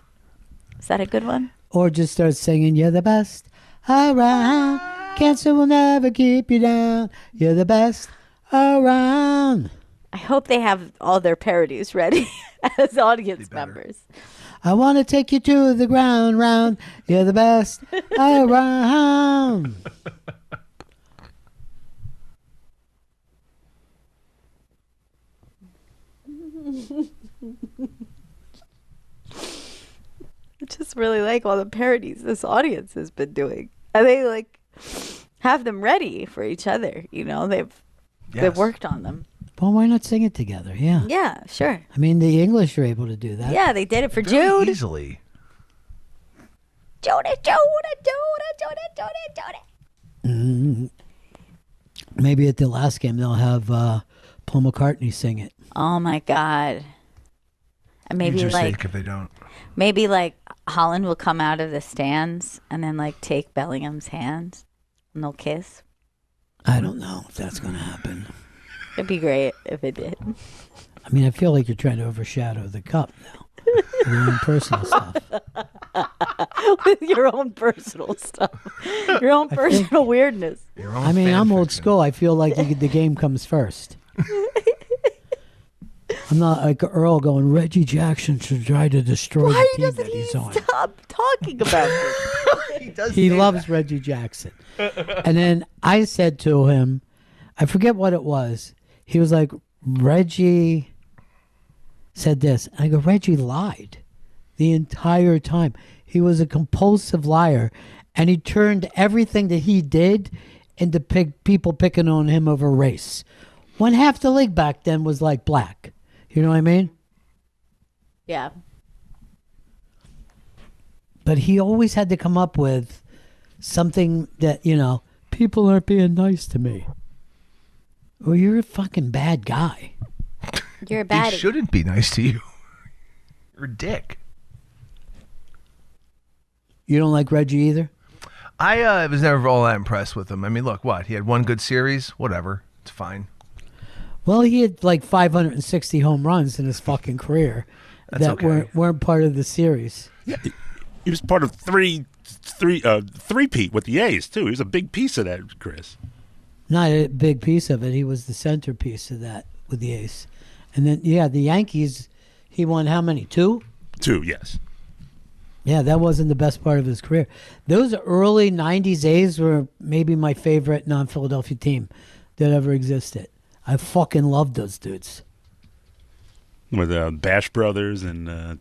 Is that a good one? Or just start singing, "You're the best around. Cancer will never keep you down. You're the best around." I hope they have all their parodies ready as audience members. I want to take you to the ground round. You're the best around. I just really like all the parodies this audience has been doing. And they like have them ready for each other. You know, they've worked on them. Well, why not sing it together? Yeah. Yeah, sure. I mean, the English are able to do that. Yeah, they did it for Very Jude. easily. Jude. Maybe at the last game they'll have Paul McCartney sing it. Oh my God. And maybe Use your like sake if they don't. maybe like Holland will come out of the stands and then like take Bellingham's hand and they'll kiss. I don't know if that's going to happen. It'd be great if it did. I mean, I feel like you're trying to overshadow the cup now. With your own personal stuff. With your own personal stuff. Your own personal weirdness. I mean, I'm old school. I feel like the game comes first. I'm not like Earl going, Reggie Jackson should try to destroy the team that he's on. Stop talking about it? He loves Reggie Jackson. And then I said to him, I forget what it was. He was like, Reggie said this. I go, Reggie lied the entire time. He was a compulsive liar, and he turned everything that he did into people picking on him over race. When half the league back then was like black. You know what I mean? Yeah. But he always had to come up with something that, you know, people aren't being nice to me. Well, you're a fucking bad guy. You're a baddie. He shouldn't be nice to you. You're a dick. You don't like Reggie either? I was never all that impressed with him. I mean, look, what? He had one good series? Whatever. It's fine. Well, he had like 560 home runs in his fucking career that weren't part of the series. Yeah, he was part of three-peat with the A's, too. He was a big piece of that, Chris. Not a big piece of it. He was the centerpiece of that with the A's. And then, yeah, the Yankees, he won how many? 2? 2, yes. Yeah, that wasn't the best part of his career. Those early 90s A's were maybe my favorite non-Philadelphia team that ever existed. I fucking loved those dudes. With Bash Brothers and...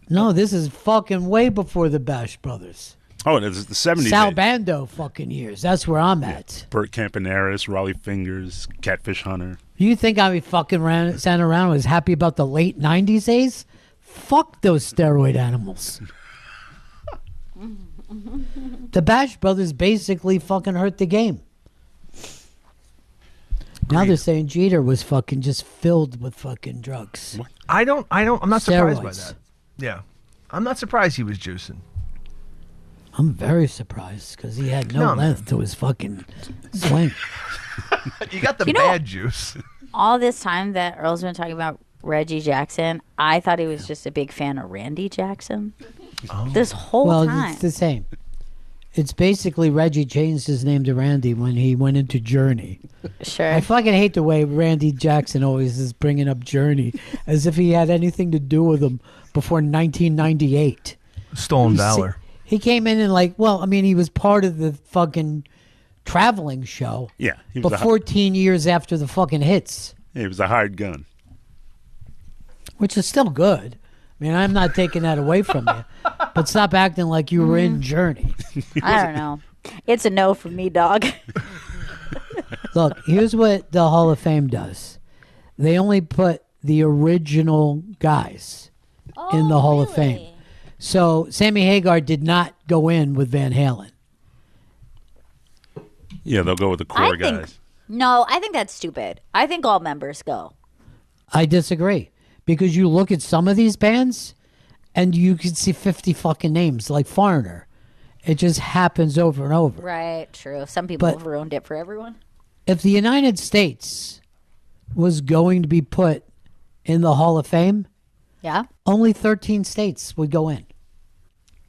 No, this is fucking way before the Bash Brothers. Oh, it's the 70s. Sal Bando fucking years. That's where I'm at. Burt Campaneris, Raleigh Fingers, Catfish Hunter. You think I fucking sat around and was happy about the late 90s A's? Fuck those steroid animals. The Bash Brothers basically fucking hurt the game. Now they're saying Jeter was fucking just filled with fucking drugs. What? I'm not surprised by Steroids. that. Yeah. I'm not surprised he was juicing. I'm very surprised because he had no length to his fucking swing. You got the bad juice. All this time that Earl's been talking about Reggie Jackson, I thought he was just a big fan of Randy Jackson. Oh. This whole time. It's the same. It's basically Reggie changed his name to Randy when he went into Journey. Sure. I fucking hate the way Randy Jackson always is bringing up Journey as if he had anything to do with him before 1998. Stolen Valor. He came in and he was part of the fucking traveling show. Yeah. He But was 14 years after the fucking hits. He was a hired gun. Which is still good. I mean, I'm not taking that away from you. But stop acting like you were in Journey. I don't know. It's a no for me, dog. Look, here's what the Hall of Fame does. They only put the original guys in the Hall of Fame. So Sammy Hagar did not go in with Van Halen. Yeah, they'll go with the core guys. No, I think that's stupid. I think all members go. I disagree. Because you look at some of these bands and you can see 50 fucking names, like Foreigner. It just happens over and over. Right, true. Some people have ruined it for everyone. If the United States was going to be put in the Hall of Fame, only 13 states would go in.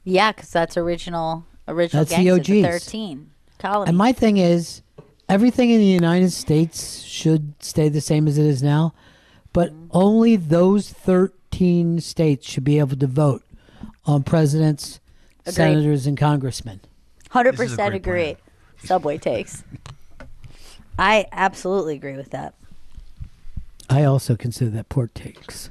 Yeah, because that's original That's gangsters, the OGs. the 13 colonies. And my thing is, everything in the United States should stay the same as it is now, but only those 13 states should be able to vote on presidents, senators, and congressmen. 100% agree. Subway takes. I absolutely agree with that. I also consider that pork takes.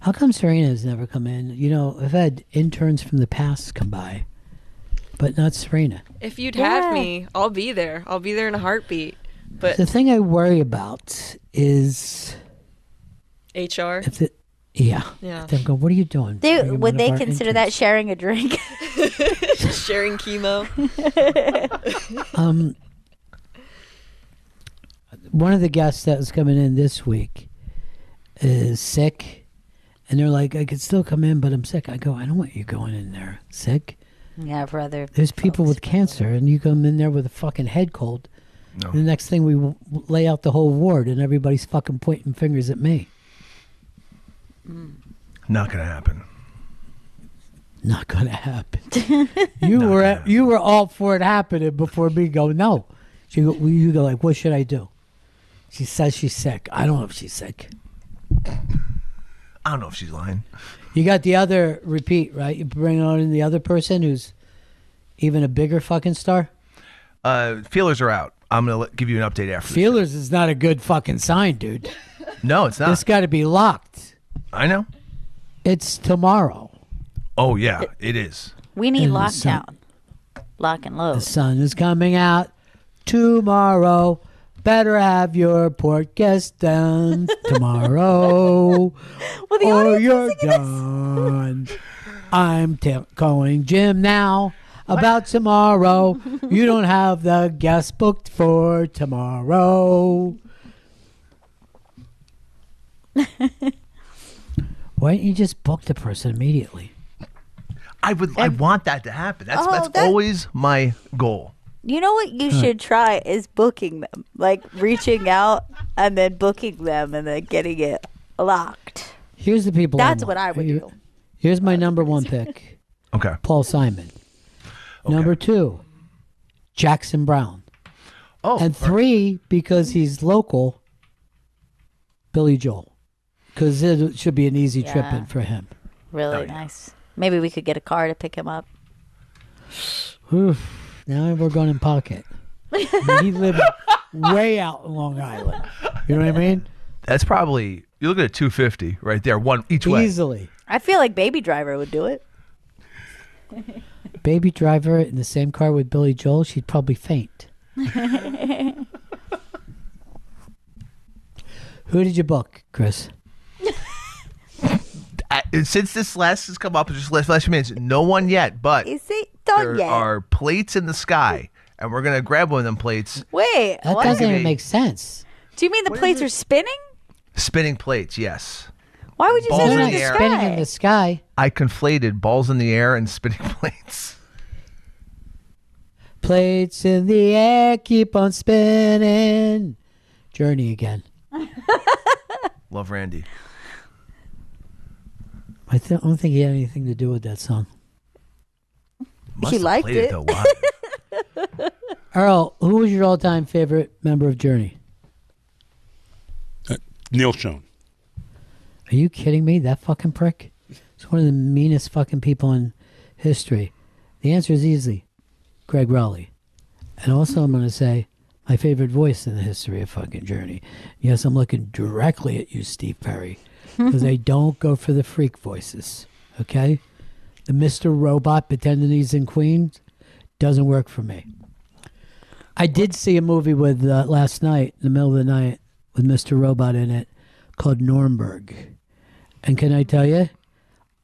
How come Serena's never come in? You know, I've had interns from the past come by, but not Serena. If you'd have me, I'll be there. I'll be there in a heartbeat. But the thing I worry about is HR. Yeah. They go, what are you doing? Would they consider that sharing a drink? Sharing chemo. One of the guests that was coming in this week is sick. And they're like, I could still come in, but I'm sick. I go, I don't want you going in there sick. Yeah, brother. There's people with cancer, and you come in there with a fucking head cold. No. And the next thing we lay out the whole ward, and everybody's fucking pointing fingers at me. Not gonna happen. Not gonna happen. You were all for it happening before me go, no. You go like, what should I do? She says she's sick. I don't know if she's sick. I don't know if she's lying. You got the other repeat, right? You bring on in the other person who's even a bigger fucking star? Feelers are out. I'm going to give you an update after. Feelers is not a good fucking sign, dude. No, it's not. It's got to be locked. I know. It's tomorrow. Oh, yeah, it is. We need lockdown. Lock and load. The sun is coming out tomorrow. Better have your podcast done tomorrow, or you're done. I'm calling Jim now about tomorrow. You don't have the guest booked for tomorrow. Why don't you just book the person immediately? I want that to happen. That's always my goal. You know what you should try is booking them, like reaching out and then booking them and then getting it locked. Here's the people. That's what I would do. Here's my number one pick. Okay. Paul Simon. Okay. Number 2, Jackson Brown. Oh. And 3, because he's local, Billy Joel. Because it should be an easy trip in for him. Really nice. Maybe we could get a car to pick him up. Oof. Now we're going in pocket. He lived way out in Long Island. You know what I mean? That's probably, you're looking at $250 right there, one each way. Easily. I feel like Baby Driver would do it. Baby Driver in the same car with Billy Joel, she'd probably faint. Who did you book, Chris? Since this last has come up, just last few minutes, no one yet, but there are plates in the sky, and we're going to grab one of them plates. Wait, that doesn't even make sense. Do you mean the plates are spinning? Spinning plates, yes. Why would you say they're in the sky? Spinning in the sky. I conflated balls in the air and spinning plates. Plates in the air, keep on spinning. Journey again. Love Randy. I don't think he had anything to do with that song. He liked it. Though, wow. Earl, who was your all-time favorite member of Journey? Neil Schon. Are you kidding me? That fucking prick? He's one of the meanest fucking people in history. The answer is easy. Greg Rowley. And also I'm going to say my favorite voice in the history of fucking Journey. Yes, I'm looking directly at you, Steve Perry. Because I don't go for the freak voices, okay? The Mr. Robot pretending he's in Queens doesn't work for me. I did see a movie with last night, in the middle of the night, with Mr. Robot in it, called Nuremberg. And can I tell you,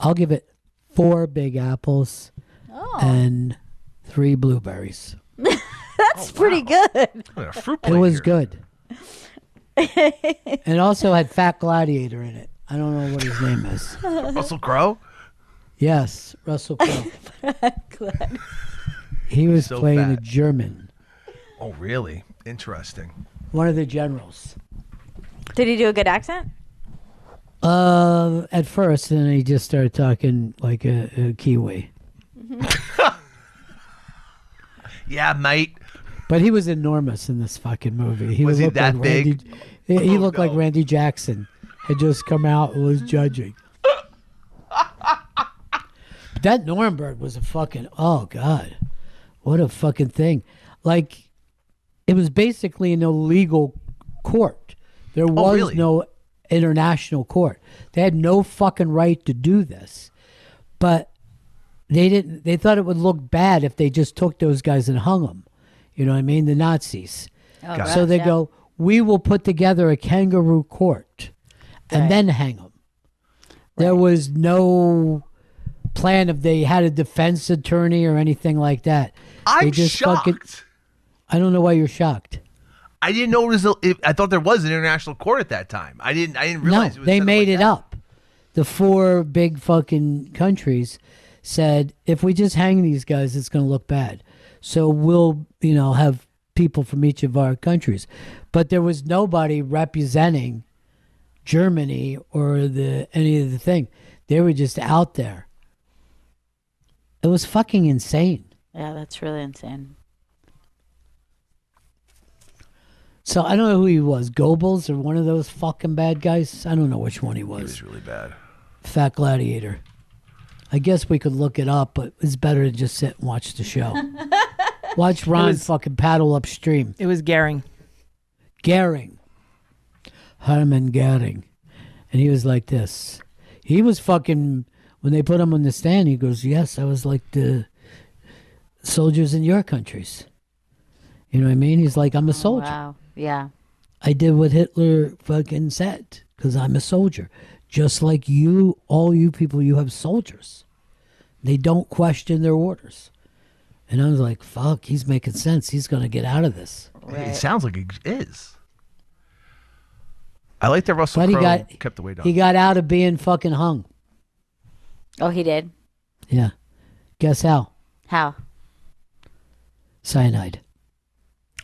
I'll give it 4 Big Apples and 3 blueberries. That's pretty good. It was good. And also had Fat Gladiator in it. I don't know what his name is. Russell Crowe? Yes, Russell Crowe. He was So playing fat. a German. Oh, really? Interesting. One of the generals. Did he do a good accent? At first, and then he just started talking like a Kiwi. Yeah, mate. But he was enormous in this fucking movie. Was he looked that like big? He looked like no. Randy Jackson had just come out and was judging. But that Nuremberg was a fucking, oh God, what a fucking thing. Like, it was basically an illegal court. There was really? no international court. They had no fucking right to do this. But they thought it would look bad if they just took those guys and hung them. You know what I mean? The Nazis. Oh, Got it. So they go, we will put together a kangaroo court and Right. then hang them. There was no plan if they had a defense attorney or anything like that. I'm They just shocked. I don't know why you're shocked. I didn't know I thought there was an international court at that time. I didn't realize No, it was they set up made like it that. up. The 4 big fucking countries said, if we just hang these guys, it's going to look bad. So we'll, have people from each of our countries. But there was nobody representing Germany or any of the thing. They were just out there. It was fucking insane. Yeah, that's really insane. So I don't know who he was, Goebbels or one of those fucking bad guys. I don't know which one he It was. was really bad. Fat Gladiator. I guess we could look it up, but it's better to just sit and watch the show. Watch Ron fucking paddle upstream. It was Gehring. Goering. Hermann Goering. And he was like this. He was fucking, when they put him on the stand, he goes, yes, I was like the soldiers in your countries. You know what I mean? He's like, I'm a soldier. Wow. Yeah. I did what Hitler fucking said because I'm a soldier. Just like you, all you people, you have soldiers. They don't question their orders. And I was like, fuck, he's making sense. He's going to get out of this. It sounds like it is. I like that Russell But Crowe kept the weight on. he got out of being fucking hung. Oh, he did? Yeah. Guess how? How? Cyanide.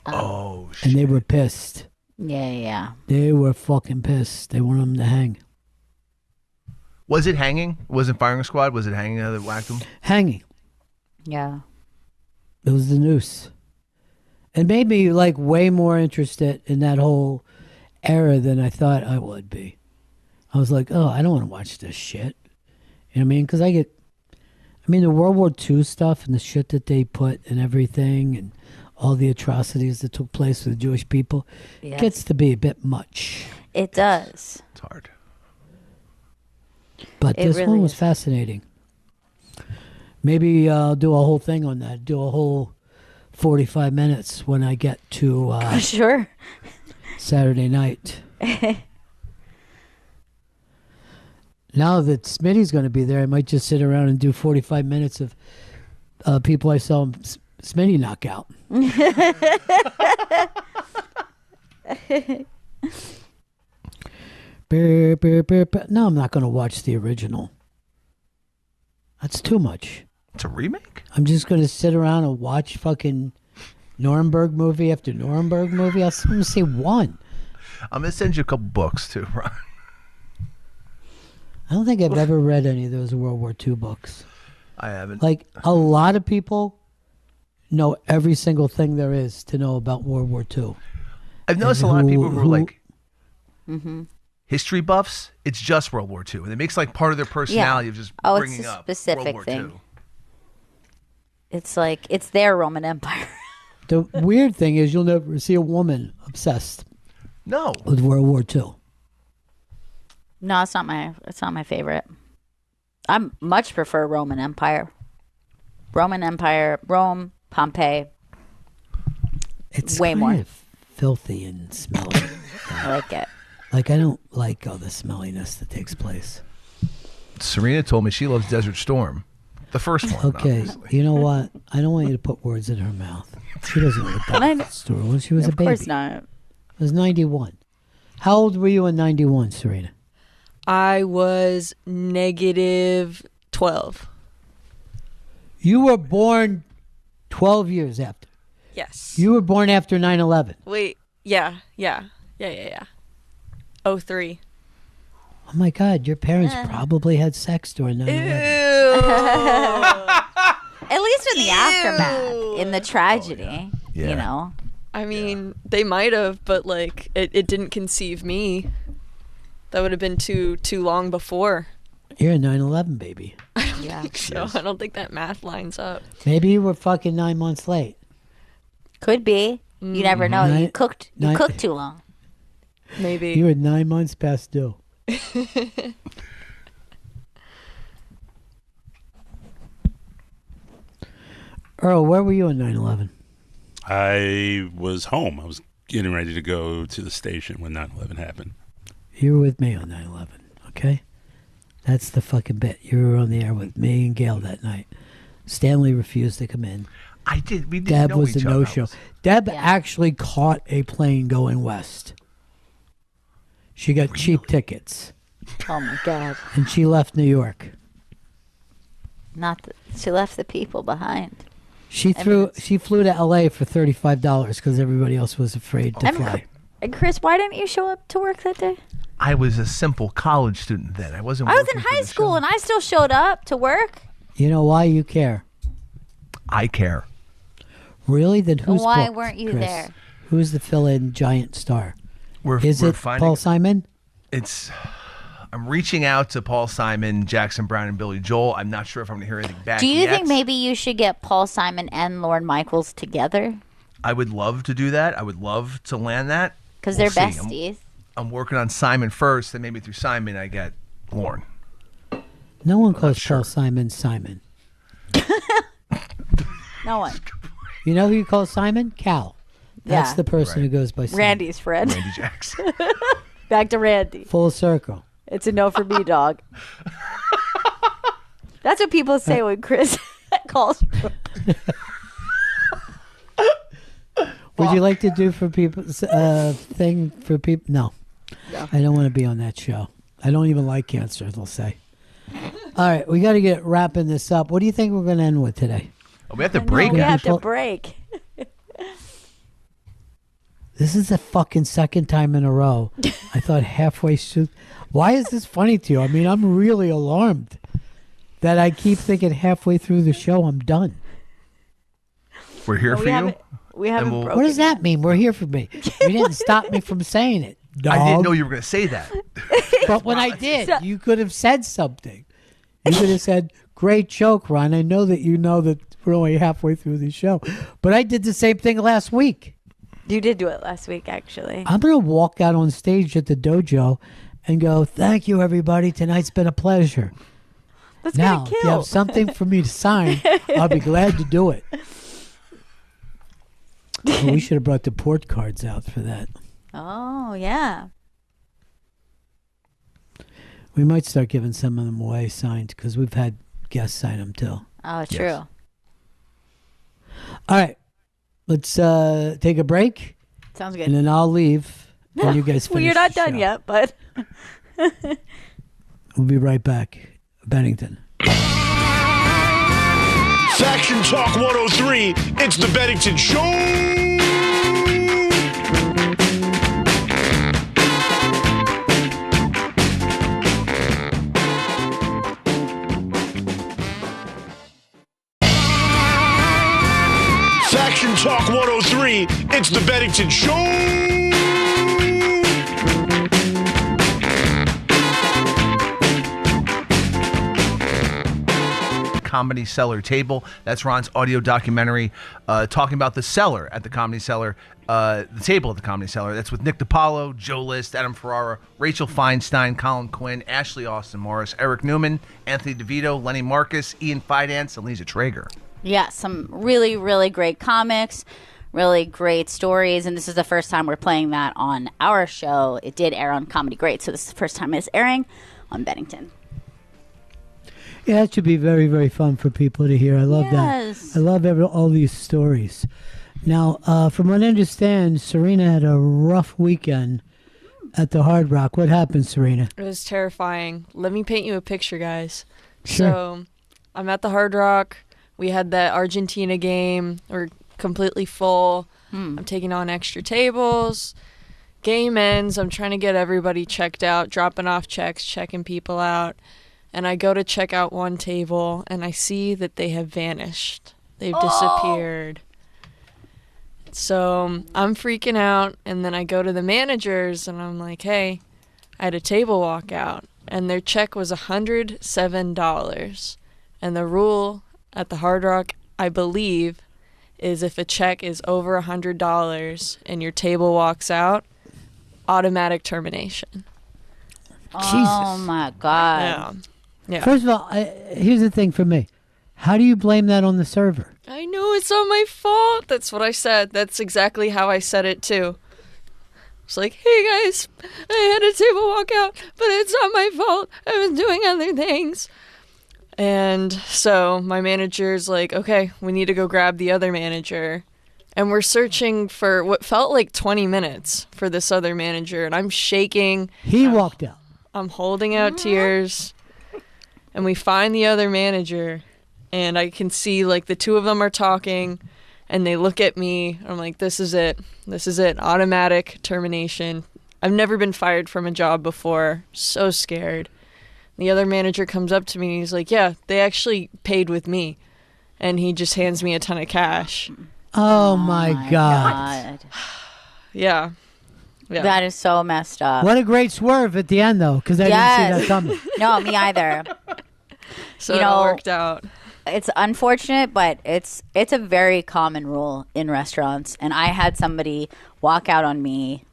Oh, shit. And they were pissed. Yeah. They were fucking pissed. They wanted him to hang. Was it hanging? Was it firing squad? Was it hanging that whacked him? Hanging. Yeah. It was the noose. It made me like way more interested in that whole era than I thought I would be. I was like, oh, I don't want to watch this shit. You know what I mean? Because the World War II stuff and the shit that they put and everything and all the atrocities that took place with the Jewish people gets to be a bit much. It does. It's hard. But It this really one was is. fascinating. Maybe I'll do a whole thing on that. Do a whole 45 minutes when I get to Sure. Saturday night. Now that Smitty's going to be there, I might just sit around and do 45 minutes of people I saw Smitty knock out. No, I'm not going to watch the original. That's too much. It's a remake? I'm just going to sit around and watch fucking Nuremberg movie after Nuremberg movie. I'm going to say one. I'm going to send you a couple books too, Ron. I don't think I've ever read any of those World War II books. I haven't. Like, a lot of people know every single thing there is to know about World War II. I've noticed a lot of people who are like Mm-hmm. history buffs. It's just World War II. And it makes like part of their personality of just Oh, it's bringing a up specific World War thing. II. It's like, it's their Roman Empire. The weird thing is you'll never see a woman obsessed No. with World War II. No, it's not my favorite. I much prefer Roman Empire. Rome, Pompeii. It's way kind more. of filthy and smelly. I like it. Like, I don't like all the smelliness that takes place. Serena told me she loves Desert Storm. The first one. Okay, obviously. you know what? I don't want you to put words in her mouth. She doesn't know what that story was. She was a baby. Of course not. It was 91. How old were you in 91, Serena? I was -12. You were born 12 years after. Yes. You were born after 9/11. Wait. Yeah. 03. Oh my God, your parents probably had sex during 9/11. At least in the aftermath, in the tragedy, you know. I mean, they might have, but like it didn't conceive me. That would have been too long before. You're a 9/11 baby. Yeah. So I don't think that math lines up. Maybe you were fucking 9 months late. Could be. You never know. Nine- You cooked too long. Maybe. You were 9 months past due. Earl, where were you on 9/11? I was home. I was getting ready to go to the station when 9/11 happened. You were with me on 9/11, okay? That's the fucking bit. You were on the air with me and Gail that night. Stanley refused to come in. I did. We didn't Deb know was the each other. no-show. Deb actually caught a plane going west. She got cheap tickets, Oh my God. and she left New York. She left the people behind. She flew to L.A. for $35 because everybody else was afraid to fly. And Chris, why didn't you show up to work that day? I was a simple college student then. I wasn't. I was working in for high the school show. and I still showed up to work. You know why you care? I care. Really? Then who's Why booked, weren't you Chris? there? Who's the fill-in giant star? Is We're it finding, Paul Simon? I'm reaching out to Paul Simon, Jackson Brown, and Billy Joel. I'm not sure if I'm going to hear anything back. Do you yet. think maybe you should get Paul Simon and Lorne Michaels together? I would love to do that. I would love to land that. Because We'll they're see. besties. I'm working on Simon first, and maybe through Simon I get Lorne. No one calls sure. Paul Simon Simon. No one. You know who you call Simon? Cal. That's Yeah. the person who goes by Simon. Randy's friend. Randy Jackson. Back to Randy. Full circle. It's a no for me, dog. That's what people say when Chris calls. Would you like to do for people thing for people? No. I don't want to be on that show. I don't even like cancer, they'll say. All right, we got to get wrapping this up. What do you think we're going to end with today? Oh, we have to break We it. have to People- break. This is the fucking second time in a row. I thought halfway through. Why is this funny to you? I mean, I'm really alarmed that I keep thinking halfway through the show I'm done. We're here for you. We haven't we'll- broken. What does that mean? We're here for me. You didn't stop me from saying it. Dog. I didn't know you were going to say that. But when I did, you could have said something. You could have said, "Great joke, Ron. I know that you know that we're only halfway through the show." But I did the same thing last week. You did do it last week, actually. I'm going to walk out on stage at the dojo and go, "Thank you, everybody. Tonight's been a pleasure." That's Now, gonna if you kill. have something for me to sign, I'll be glad to do it. Well, we should have brought the port cards out for that. Oh yeah. We might start giving some of them away signed because we've had guests sign them too. Oh, true. Yes. All right. Let's take a break Sounds and good. then I'll leave and you guys finish Well, you're not the done show. yet, but We'll be right back. Bennington. Faction Talk 103, it's the Bennington Show! Faction Talk 103, it's the Bennington Show! Comedy Cellar Table. That's Ron's audio documentary talking about the cellar at the Comedy Cellar, the table at the Comedy Cellar. That's with Nick DiPaolo, Joe List, Adam Ferrara, Rachel Feinstein, Colin Quinn, Ashley Austin Morris, Eric Newman, Anthony DeVito, Lenny Marcus, Ian Fidance, and Lisa Traeger. yeah, some really, really great comics, really great stories, and this is the first time we're playing that on our show. It did air on Comedy Great, so this is the first time it's airing on Bennington. Yeah, that should be very, very fun for people to hear. I love Yes. that. I love all these stories. Now, from what I understand, Serena had a rough weekend at the Hard Rock. What happened, Serena? It was terrifying. Let me paint you a picture, guys. Sure. So, I'm at the Hard Rock. We had that Argentina game. We're completely full. I'm taking on extra tables. Game ends. I'm trying to get everybody checked out, dropping off checks, checking people out. And I go to check out one table, and I see that they have vanished. They've disappeared. So I'm freaking out, and then I go to the managers, and I'm like, hey, I had a table walk out, and their check was $107. And the rule at the Hard Rock, I believe, is if a check is over $100 and your table walks out, automatic termination. Oh, my God. Yeah. Yeah. First of all, here's the thing for me. How do you blame that on the server? I know it's not my fault. That's what I said. That's exactly how I said it too. It's like, hey guys, I had a table walk out, but it's not my fault. I was doing other things. And so my manager's like, okay, we need to go grab the other manager. And we're searching for what felt like 20 minutes for this other manager. And I'm shaking. He walked out. I'm holding out tears. And we find the other manager. And I can see, like, the two of them are talking. And they look at me. I'm like, this is it. This is it. Automatic termination. I've never been fired from a job before. So scared. The other manager comes up to me and he's like, yeah, they actually paid with me. And he just hands me a ton of cash. Oh my God. Yeah. That is so messed up. What a great swerve at the end, though, because I didn't see that coming. No, me either. So it all worked out. It's unfortunate, but it's a very common rule in restaurants. And I had somebody walk out on me,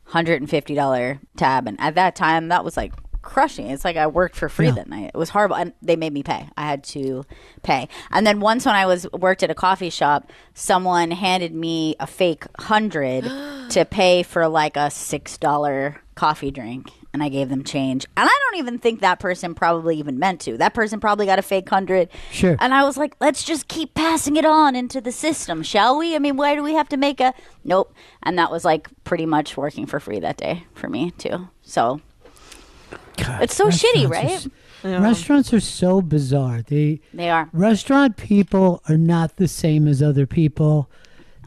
$150 tab. And at that time, that was like crushing. It's like I worked for free that night. It was horrible, and they made me pay. I had to pay. And then once when I worked at a coffee shop, someone handed me a fake 100 to pay for like a $6 coffee drink, and I gave them change. And I don't even think that person probably even meant to. That person probably got a fake 100. Sure. And I was like, let's just keep passing it on into the system, shall we? I mean, why do we have to make a nope? And that was like pretty much working for free that day for me too. So God, it's so shitty, right? Restaurants are so bizarre. They are. Restaurant people are not the same as other people.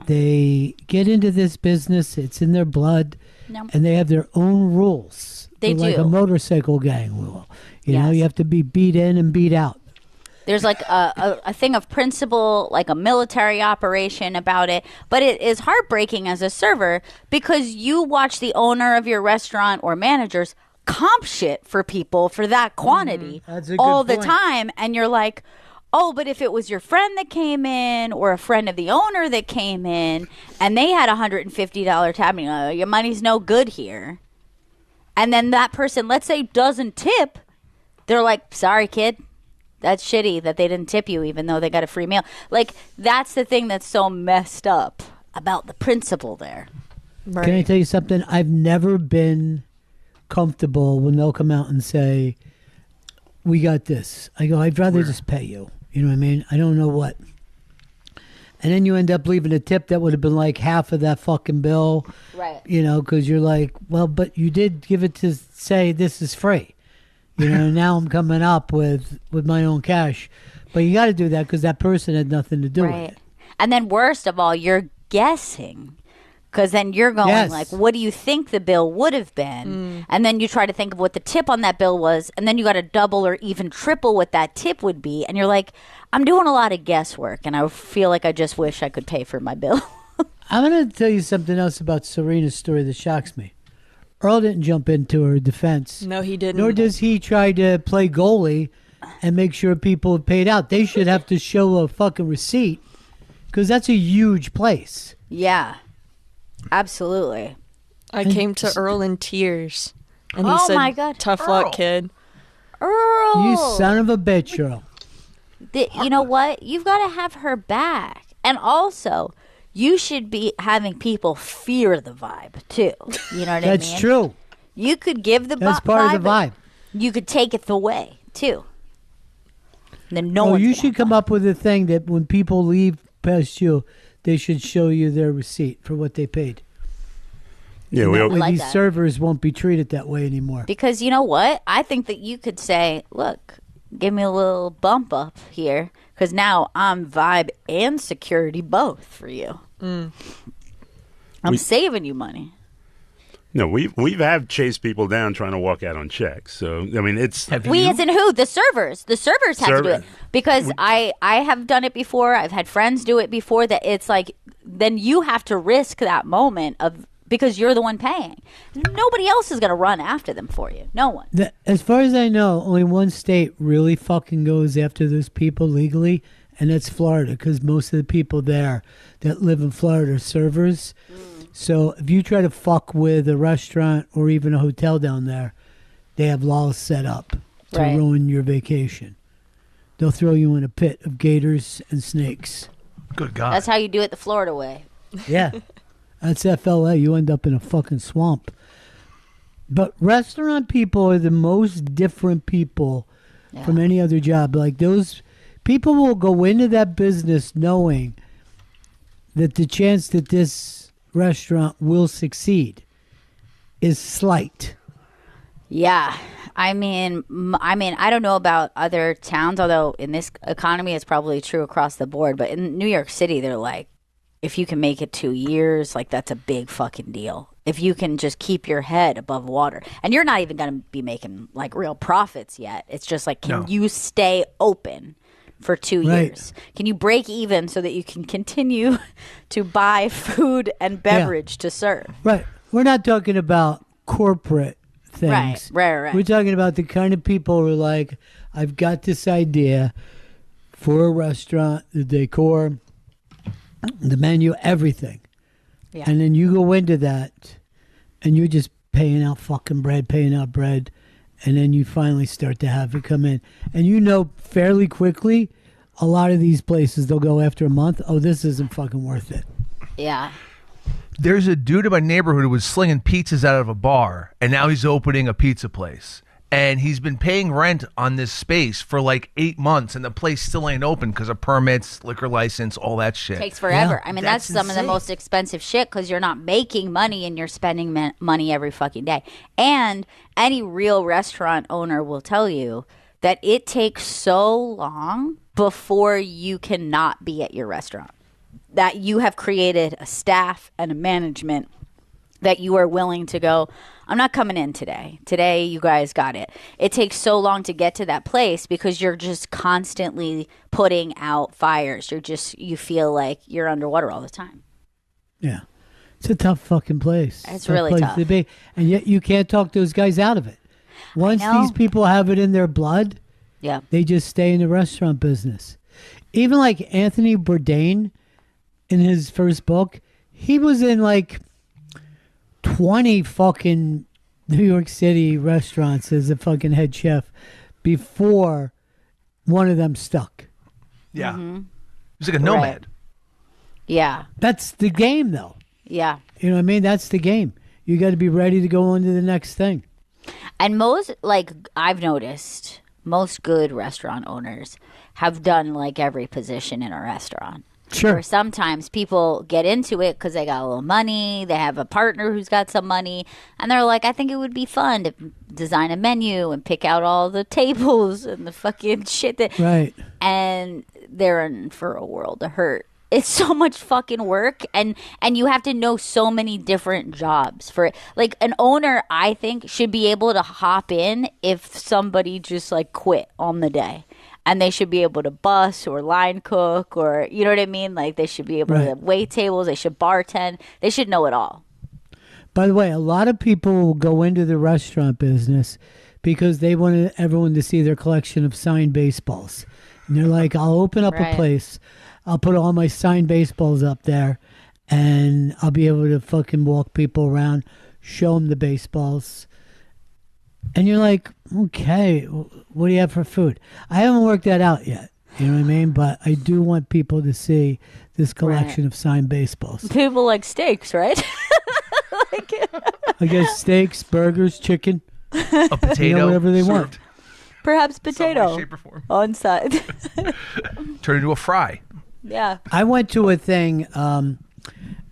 They get into this business. It's in their blood. No. And they have their own rules. They They're do. like a motorcycle gang rule. You know, Yes. you have to be beat in and beat out. There's like a thing of principle, like a military operation about it. But it is heartbreaking as a server because you watch the owner of your restaurant or managers comp shit for people for that quantity That's a good all the point. time. And you're like, oh, but if it was your friend that came in or a friend of the owner that came in and they had a $150 tab, you know, your money's no good here. And then that person, let's say, doesn't tip. They're like, sorry, kid. That's shitty that they didn't tip you even though they got a free meal. Like, that's the thing that's so messed up about the principle there. Right. Can I tell you something? I've never been comfortable when they'll come out and say, we got this. I go, I'd rather just pay you. You know what I mean? I don't know what. And then you end up leaving a tip that would have been like half of that fucking bill. Right. You know, because you're like, well, but you did give it to say this is free. You know, now I'm coming up with my own cash. But you got to do that because that person had nothing to do with it. And then worst of all, you're guessing. Because then you're going like, what do you think the bill would have been? And then you try to think of what the tip on that bill was. And then you got to double or even triple what that tip would be. And you're like, I'm doing a lot of guesswork. And I feel like I just wish I could pay for my bill. I'm going to tell you something else about Serena's story that shocks me. Earl didn't jump into her defense. No, he didn't. Nor does he try to play goalie and make sure people have paid out. They should have to show a fucking receipt because that's a huge place. Yeah. Absolutely. I came to Earl in tears. And he Oh said, my God. tough Earl. luck, kid. Earl. You son of a bitch, Earl. You know what? You've got to have her back. And also, you should be having people fear the vibe, too. You know what I mean? That's true. You could give the That's part of the vibe. You could take it away, too. Then no one's you gonna should have come fun. up with a thing that when people leave past you, they should show you their receipt for what they paid. Yeah, That way like these that. servers won't be treated that way anymore. Because you know what? I think that you could say, look, give me a little bump up here because now I'm vibe and security both for you. I'm saving you money. No, we've had chased people down trying to walk out on checks. So I mean, it's We as in who? The servers. The servers have to do it. Server. Because I have done it before. I've had friends do it before. That it's like then you have to risk that moment of because you're the one paying. Nobody else is going to run after them for you. No one. As far as I know, only one state really fucking goes after those people legally, and that's Florida, because most of the people there that live in Florida are servers. So if you try to fuck with a restaurant or even a hotel down there, they have laws set up to Right. ruin your vacation. They'll throw you in a pit of gators and snakes. Good God. That's how you do it the Florida way. Yeah. That's FLA. You end up in a fucking swamp. But restaurant people are the most different people from any other job. Like those people will go into that business knowing that the chance that this restaurant will succeed is slight. Yeah. I mean, I don't know about other towns, although in this economy it's probably true across the board. But in New York City, they're like, if you can make it 2 years, like that's a big fucking deal. If you can just keep your head above water, and you're not even going to be making like real profits yet. It's just like, can you stay open for 2 years? Can you break even so that you can continue to buy food and beverage to serve? Right. We're not talking about corporate things. Right. We're talking about the kind of people who are like, I've got this idea for a restaurant, the decor, the menu, everything. Yeah. And then you go into that and you're just paying out bread. And then you finally start to have it come in. And you know fairly quickly, a lot of these places, they'll go after a month, oh, this isn't fucking worth it. Yeah. There's a dude in my neighborhood who was slinging pizzas out of a bar, and now he's opening a pizza place. And he's been paying rent on this space for like 8 months, and the place still ain't open because of permits, liquor license, all that shit. Takes forever. Yeah. I mean, That's that's some of the insane. most expensive shit because you're not making money and you're spending money every fucking day. And any real restaurant owner will tell you that it takes so long before you cannot be at your restaurant. That you have created a staff and a management that you are willing to go, I'm not coming in today. Today, you guys got it. It takes so long to get to that place because you're just constantly putting out fires. You feel like you're underwater all the time. Yeah. It's a tough fucking place. It's really place tough. to be. And yet you can't talk those guys out of it. Once know. these people have it in their blood, Yeah. they just stay in the restaurant business. Even like Anthony Bourdain in his first book, he was in like 20 fucking New York City restaurants as a fucking head chef before one of them stuck. Yeah. He's like a nomad. Yeah. That's the game, though. Yeah. You know what I mean? That's the game. You got to be ready to go on to the next thing. And most, like, I've noticed, most good restaurant owners have done like every position in a restaurant. Sure. Or sometimes people get into it because they got a little money, they have a partner who's got some money, and they're like, I think it would be fun to design a menu and pick out all the tables and the fucking shit that. Right. And they're in for a world of hurt. It's so much fucking work, and you have to know so many different jobs for it. Like an owner, I think, should be able to hop in if somebody just like quit on the day. And they should be able to bus or line cook or, you know what I mean? Like they should be able to wait tables. They should bartend. They should know it all. By the way, a lot of people will go into the restaurant business because they want everyone to see their collection of signed baseballs. And they're like, I'll open up a place. I'll put all my signed baseballs up there and I'll be able to fucking walk people around, show them the baseballs. And you're like, okay, what do you have for food? I haven't worked that out yet. You know what I mean? But I do want people to see this collection of signed baseballs. People like steaks, right? I guess steaks, burgers, chicken, A potato. whatever they want. served. Perhaps potato. Some way, shape, or form. On side. Turn into a fry. Yeah. I went to a thing.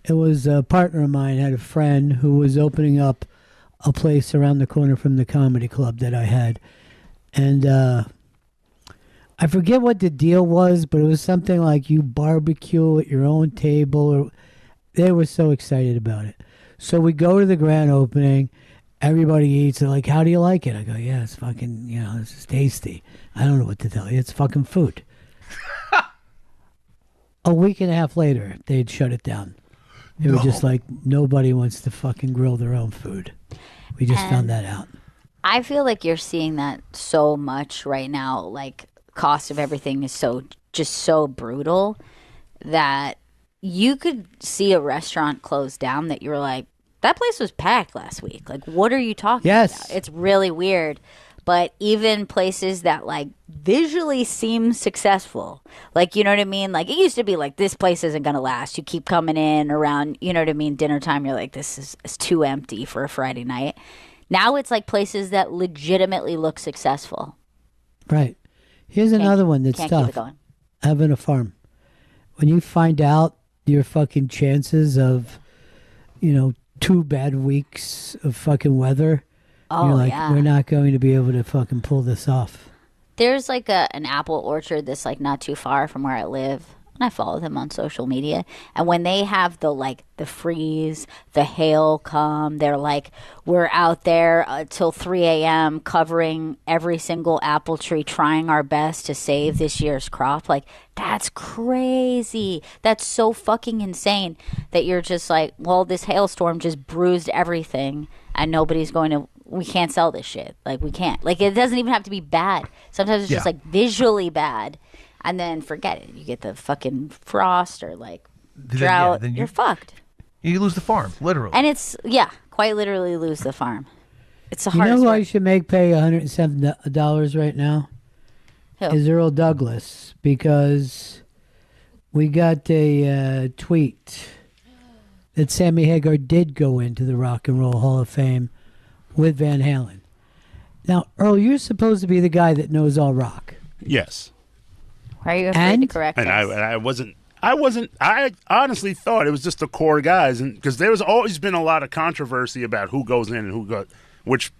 It was a partner of mine had a friend who was opening up a place around the corner from the comedy club that I had. And I forget what the deal was, but it was something like you barbecue at your own table. They were so excited about it. So we go to the grand opening. Everybody eats. They're like, how do you like it? I go, yeah, it's fucking, this is tasty. I don't know what to tell you. It's fucking food. A week and a half later, they'd shut it down. They were just like, nobody wants to fucking grill their own food. We just found that out. I feel like you're seeing that so much right now. Like, cost of everything is so brutal that you could see a restaurant close down that you're like, that place was packed last week. Like, what are you talking about? It's really weird. But even places that, like, visually seem successful, like, you know what I mean? Like, it used to be like, this place isn't going to last. You keep coming in around, you know what I mean, dinner time. You're like, this is too empty for a Friday night. Now it's like places that legitimately look successful. Right. Here's another one that's tough. Keep it going. Having a farm. When you find out your fucking chances of, 2 bad weeks of fucking weather, you're like, we're not going to be able to fucking pull this off. There's like an apple orchard that's like not too far from where I live. And I follow them on social media. And when they have the freeze, the hail come, they're like, we're out there till 3 a.m. covering every single apple tree, trying our best to save this year's crop. Like, that's crazy. That's so fucking insane that you're just like, well, this hailstorm just bruised everything and nobody's going to, we can't sell this shit. Like, we can't. Like, it doesn't even have to be bad. Sometimes it's just like visually bad. And then forget it. You get the fucking frost or drought. Then you're fucked. You lose the farm, literally. And it's, quite literally lose the farm. It's the hardest. You know who work. I should pay $107 right now? Who? Is Earl Douglas, because we got a tweet that Sammy Hagar did go into the Rock and Roll Hall of Fame with Van Halen. Now, Earl, you're supposed to be the guy that knows all rock. Yes. Why are you afraid to correct us? I honestly thought it was just the core guys, and because there's always been a lot of controversy about who goes in and who got which.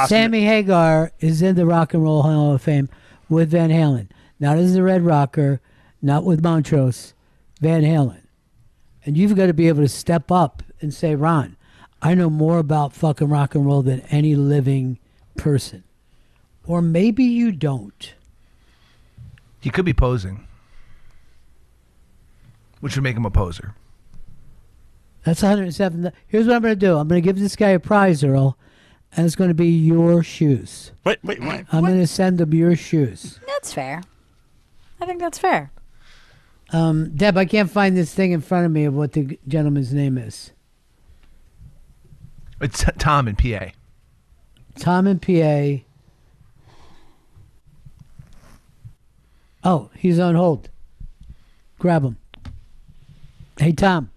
Sammy Hagar is in the Rock and Roll Hall of Fame with Van Halen, not as the Red Rocker, not with Montrose, Van Halen, and you've got to be able to step up and say, Ron, I know more about fucking rock and roll than any living person, or maybe you don't. He could be posing, which would make him a poser. That's $107. Here's what I'm going to do. I'm going to give this guy a prize, Earl, and it's going to be your shoes. Wait. I'm going to send him your shoes. That's fair. I think that's fair. Deb, I can't find this thing in front of me of what the gentleman's name is. It's Tom in PA. Tom in PA. Oh, he's on hold. Grab him. Hey, Tom.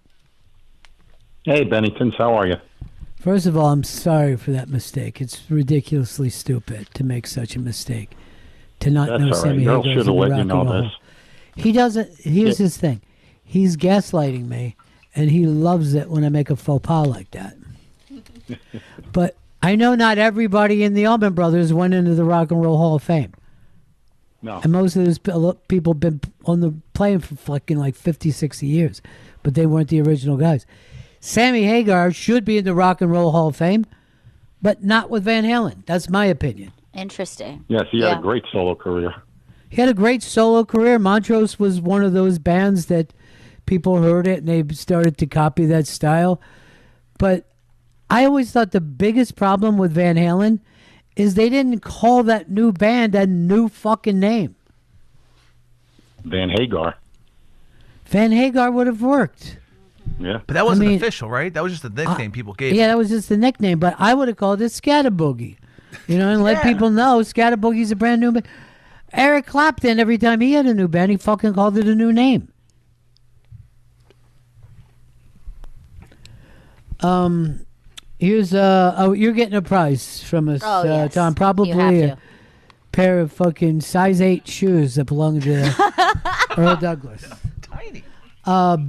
Hey, Bennington. How are you? First of all, I'm sorry for that mistake. It's ridiculously stupid to make such a mistake. To not That's know all Sammy right. Hagar is in the Rock and Roll Hall. He doesn't. Here's his thing. He's gaslighting me, and he loves it when I make a faux pas like that. But I know not everybody in the Allman Brothers went into the Rock and Roll Hall of Fame. No. And most of those people have been on the playing for fucking 50, 60 years. But they weren't the original guys. Sammy Hagar should be in the Rock and Roll Hall of Fame, but not with Van Halen. That's my opinion. Interesting. Yes, he had a great solo career. He had a great solo career. Montrose was one of those bands that people heard it and they started to copy that style. But I always thought the biggest problem with Van Halen is they didn't call that new band a new fucking name. Van Hagar. Van Hagar would have worked. Yeah. But that wasn't official, right? That was just the nickname people gave Yeah, him. that was just the nickname, but I would have called it Scatterboogie. And let people know Scatterboogie's a brand new band. Eric Clapton, every time he had a new band, he fucking called it a new name. Here's you're getting a prize from us, yes. Tom. Probably You have to. pair of fucking size 8 shoes that belong to Earl Douglas. Tiny.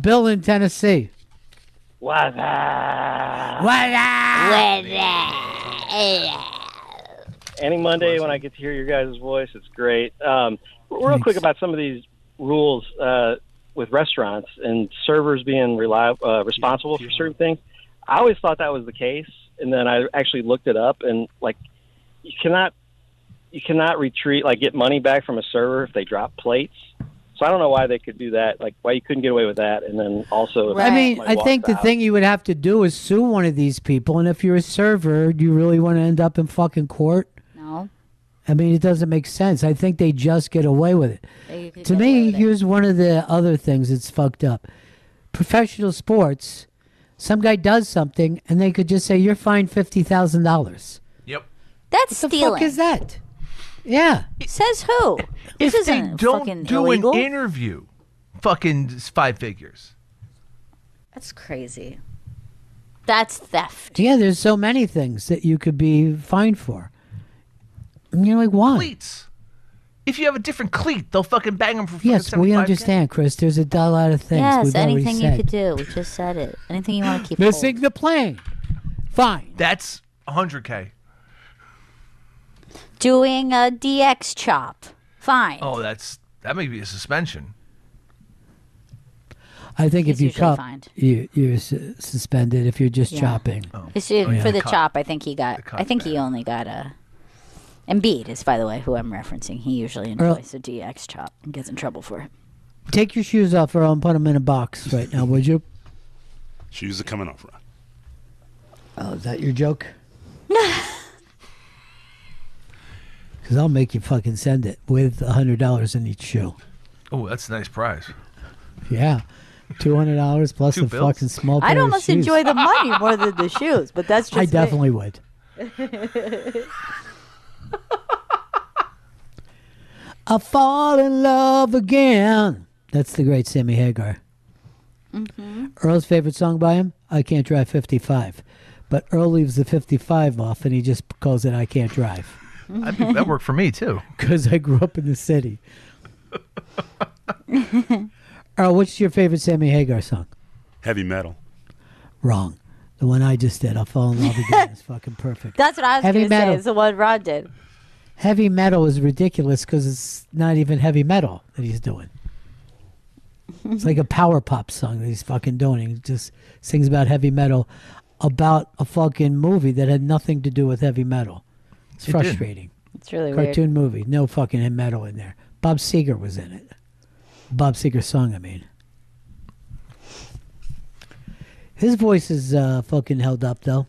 Bill in Tennessee. What's up? Any Monday when I get to hear your guys' voice, it's great. Real quick about some of these rules with restaurants and servers being responsible for certain things. I always thought that was the case, and then I actually looked it up, and like you cannot retreat, like get money back from a server if they drop plates. So I don't know why they could do that, like why you couldn't get away with that, and then also. Right. I mean, I think the thing you would have to do is sue one of these people, and if you're a server, do you really want to end up in fucking court? No. I mean, it doesn't make sense. I think they just get away with it. To me, here's one of the other things that's fucked up. Professional sports, some guy does something, and they could just say, you're fined $50,000. Yep. That's what stealing. The fuck is that? Yeah. Says who? This If they isn't don't fucking do illegal. an interview, fucking 5 figures. That's crazy. That's theft. Yeah, there's so many things that you could be fined for. And you're like, why? Cleats. If you have a different cleat, they'll fucking bang them for fucking Yes, we $75K. understand, Chris. There's a lot of things. Yes, we've already anything you said. could do. We just said it. Anything you want to keep Missing hold. the plane. Fine. That's $100K. Doing a DX chop. Fine. Oh, that may be a suspension. I think if He's you usually chop, fined. you're suspended. If you're just Yeah. chopping. For the chop, I think he got. I think he only got a. Embiid is, by the way, who I'm referencing. He usually enjoys a DX chop and gets in trouble for it. Take your shoes off, Earl, and put them in a box right now, would you? Shoes are coming off, Ron. Oh, is that your joke? Because I'll make you fucking send it with $100 in each shoe. Oh, that's a nice prize. Yeah. $200 plus Two a bills. fucking small pair I'd of almost shoes. enjoy the money more than the shoes, but that's just I me. definitely would. I fall in love again. That's the great Sammy Hagar. Mm-hmm. Earl's favorite song by him, I Can't Drive 55. But Earl leaves the 55 off and he just calls it I Can't Drive. That worked for me, too. Because I grew up in the city. Earl, what's your favorite Sammy Hagar song? Heavy metal. Wrong. The one I just did, I'll Fall in Love Again, is fucking perfect. That's what I was Heavy going to say. metal. It's the one Rod did. Heavy metal is ridiculous because it's not even heavy metal that he's doing. It's like a power pop song that he's fucking doing. He just sings about heavy metal, about a fucking movie that had nothing to do with heavy metal. It's frustrating. It's really Cartoon movie. No fucking metal in there. Bob Seger was in it. Bob Seger's song, I mean. His voice is fucking held up, though.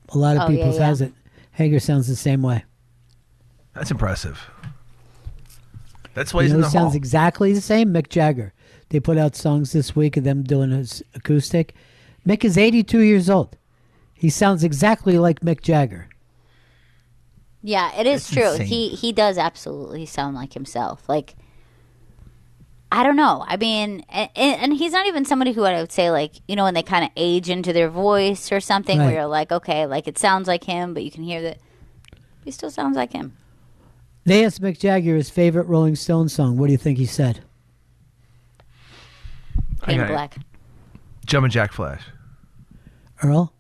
A lot of people's has it. Hager sounds the same way. That's impressive. That's why You he's know in who the sounds hall. exactly the same? Mick Jagger. They put out songs this week of them doing his acoustic. Mick is 82 years old. He sounds exactly like Mick Jagger. Yeah, it is That's true. insane. He does absolutely sound like himself. Like, I don't know. I mean, and he's not even somebody who I would say, like, you know, when they kind of age into their voice or something, Right. where you're like, okay, like it sounds like him, but you can hear that he still sounds like him. They asked Mick Jagger his favorite Rolling Stones song. What do you think he said? Paint Okay. Black. Jumpin' Jack Flash. Earl?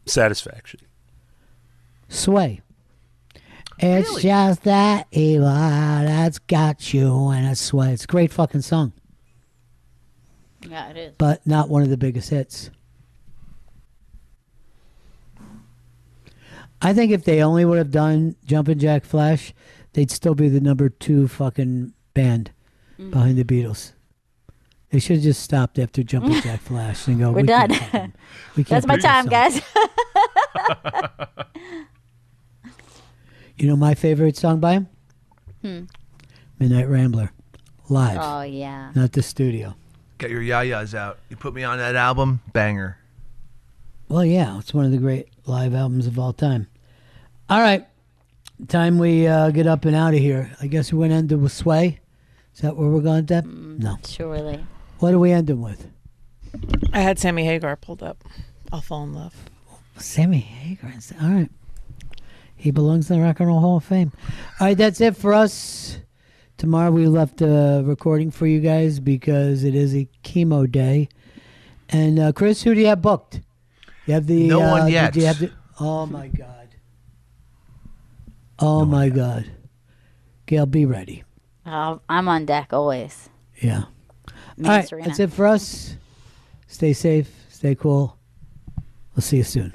Satisfaction. Sway. It's Really? just that evil that's got you in a sway. It's a great fucking song, Yeah, it is. but not one of the biggest hits. I think if they only would have done Jumpin' Jack Flash, they'd still be the number 2 fucking band behind the Beatles. They should have just stopped after Jumpin' Jack Flash and go, We're "We done. can't fucking- we That's can't my do this time, song." guys. You know my favorite song by him? Midnight Rambler. Live, Oh, yeah. not the studio. Get your yayas out. You put me on that album, banger. Well, yeah, it's one of the great live albums of all time. All right, time we get up and out of here. I guess we're going to end it with Sway. Is that where we're going, Deb? No. Surely. What are we ending with? I had Sammy Hagar pulled up. I'll fall in love. Sammy Hagar. All right. He belongs in the Rock and Roll Hall of Fame. All right, that's it for us. Tomorrow we left a recording for you guys because it is a chemo day. And Chris, who do you have booked? You have the no one yet. Do you have the, oh my God. Oh my God. Gail, be ready. I'm on deck always. Yeah. All right, that's it for us. Stay safe. Stay cool. We'll see you soon.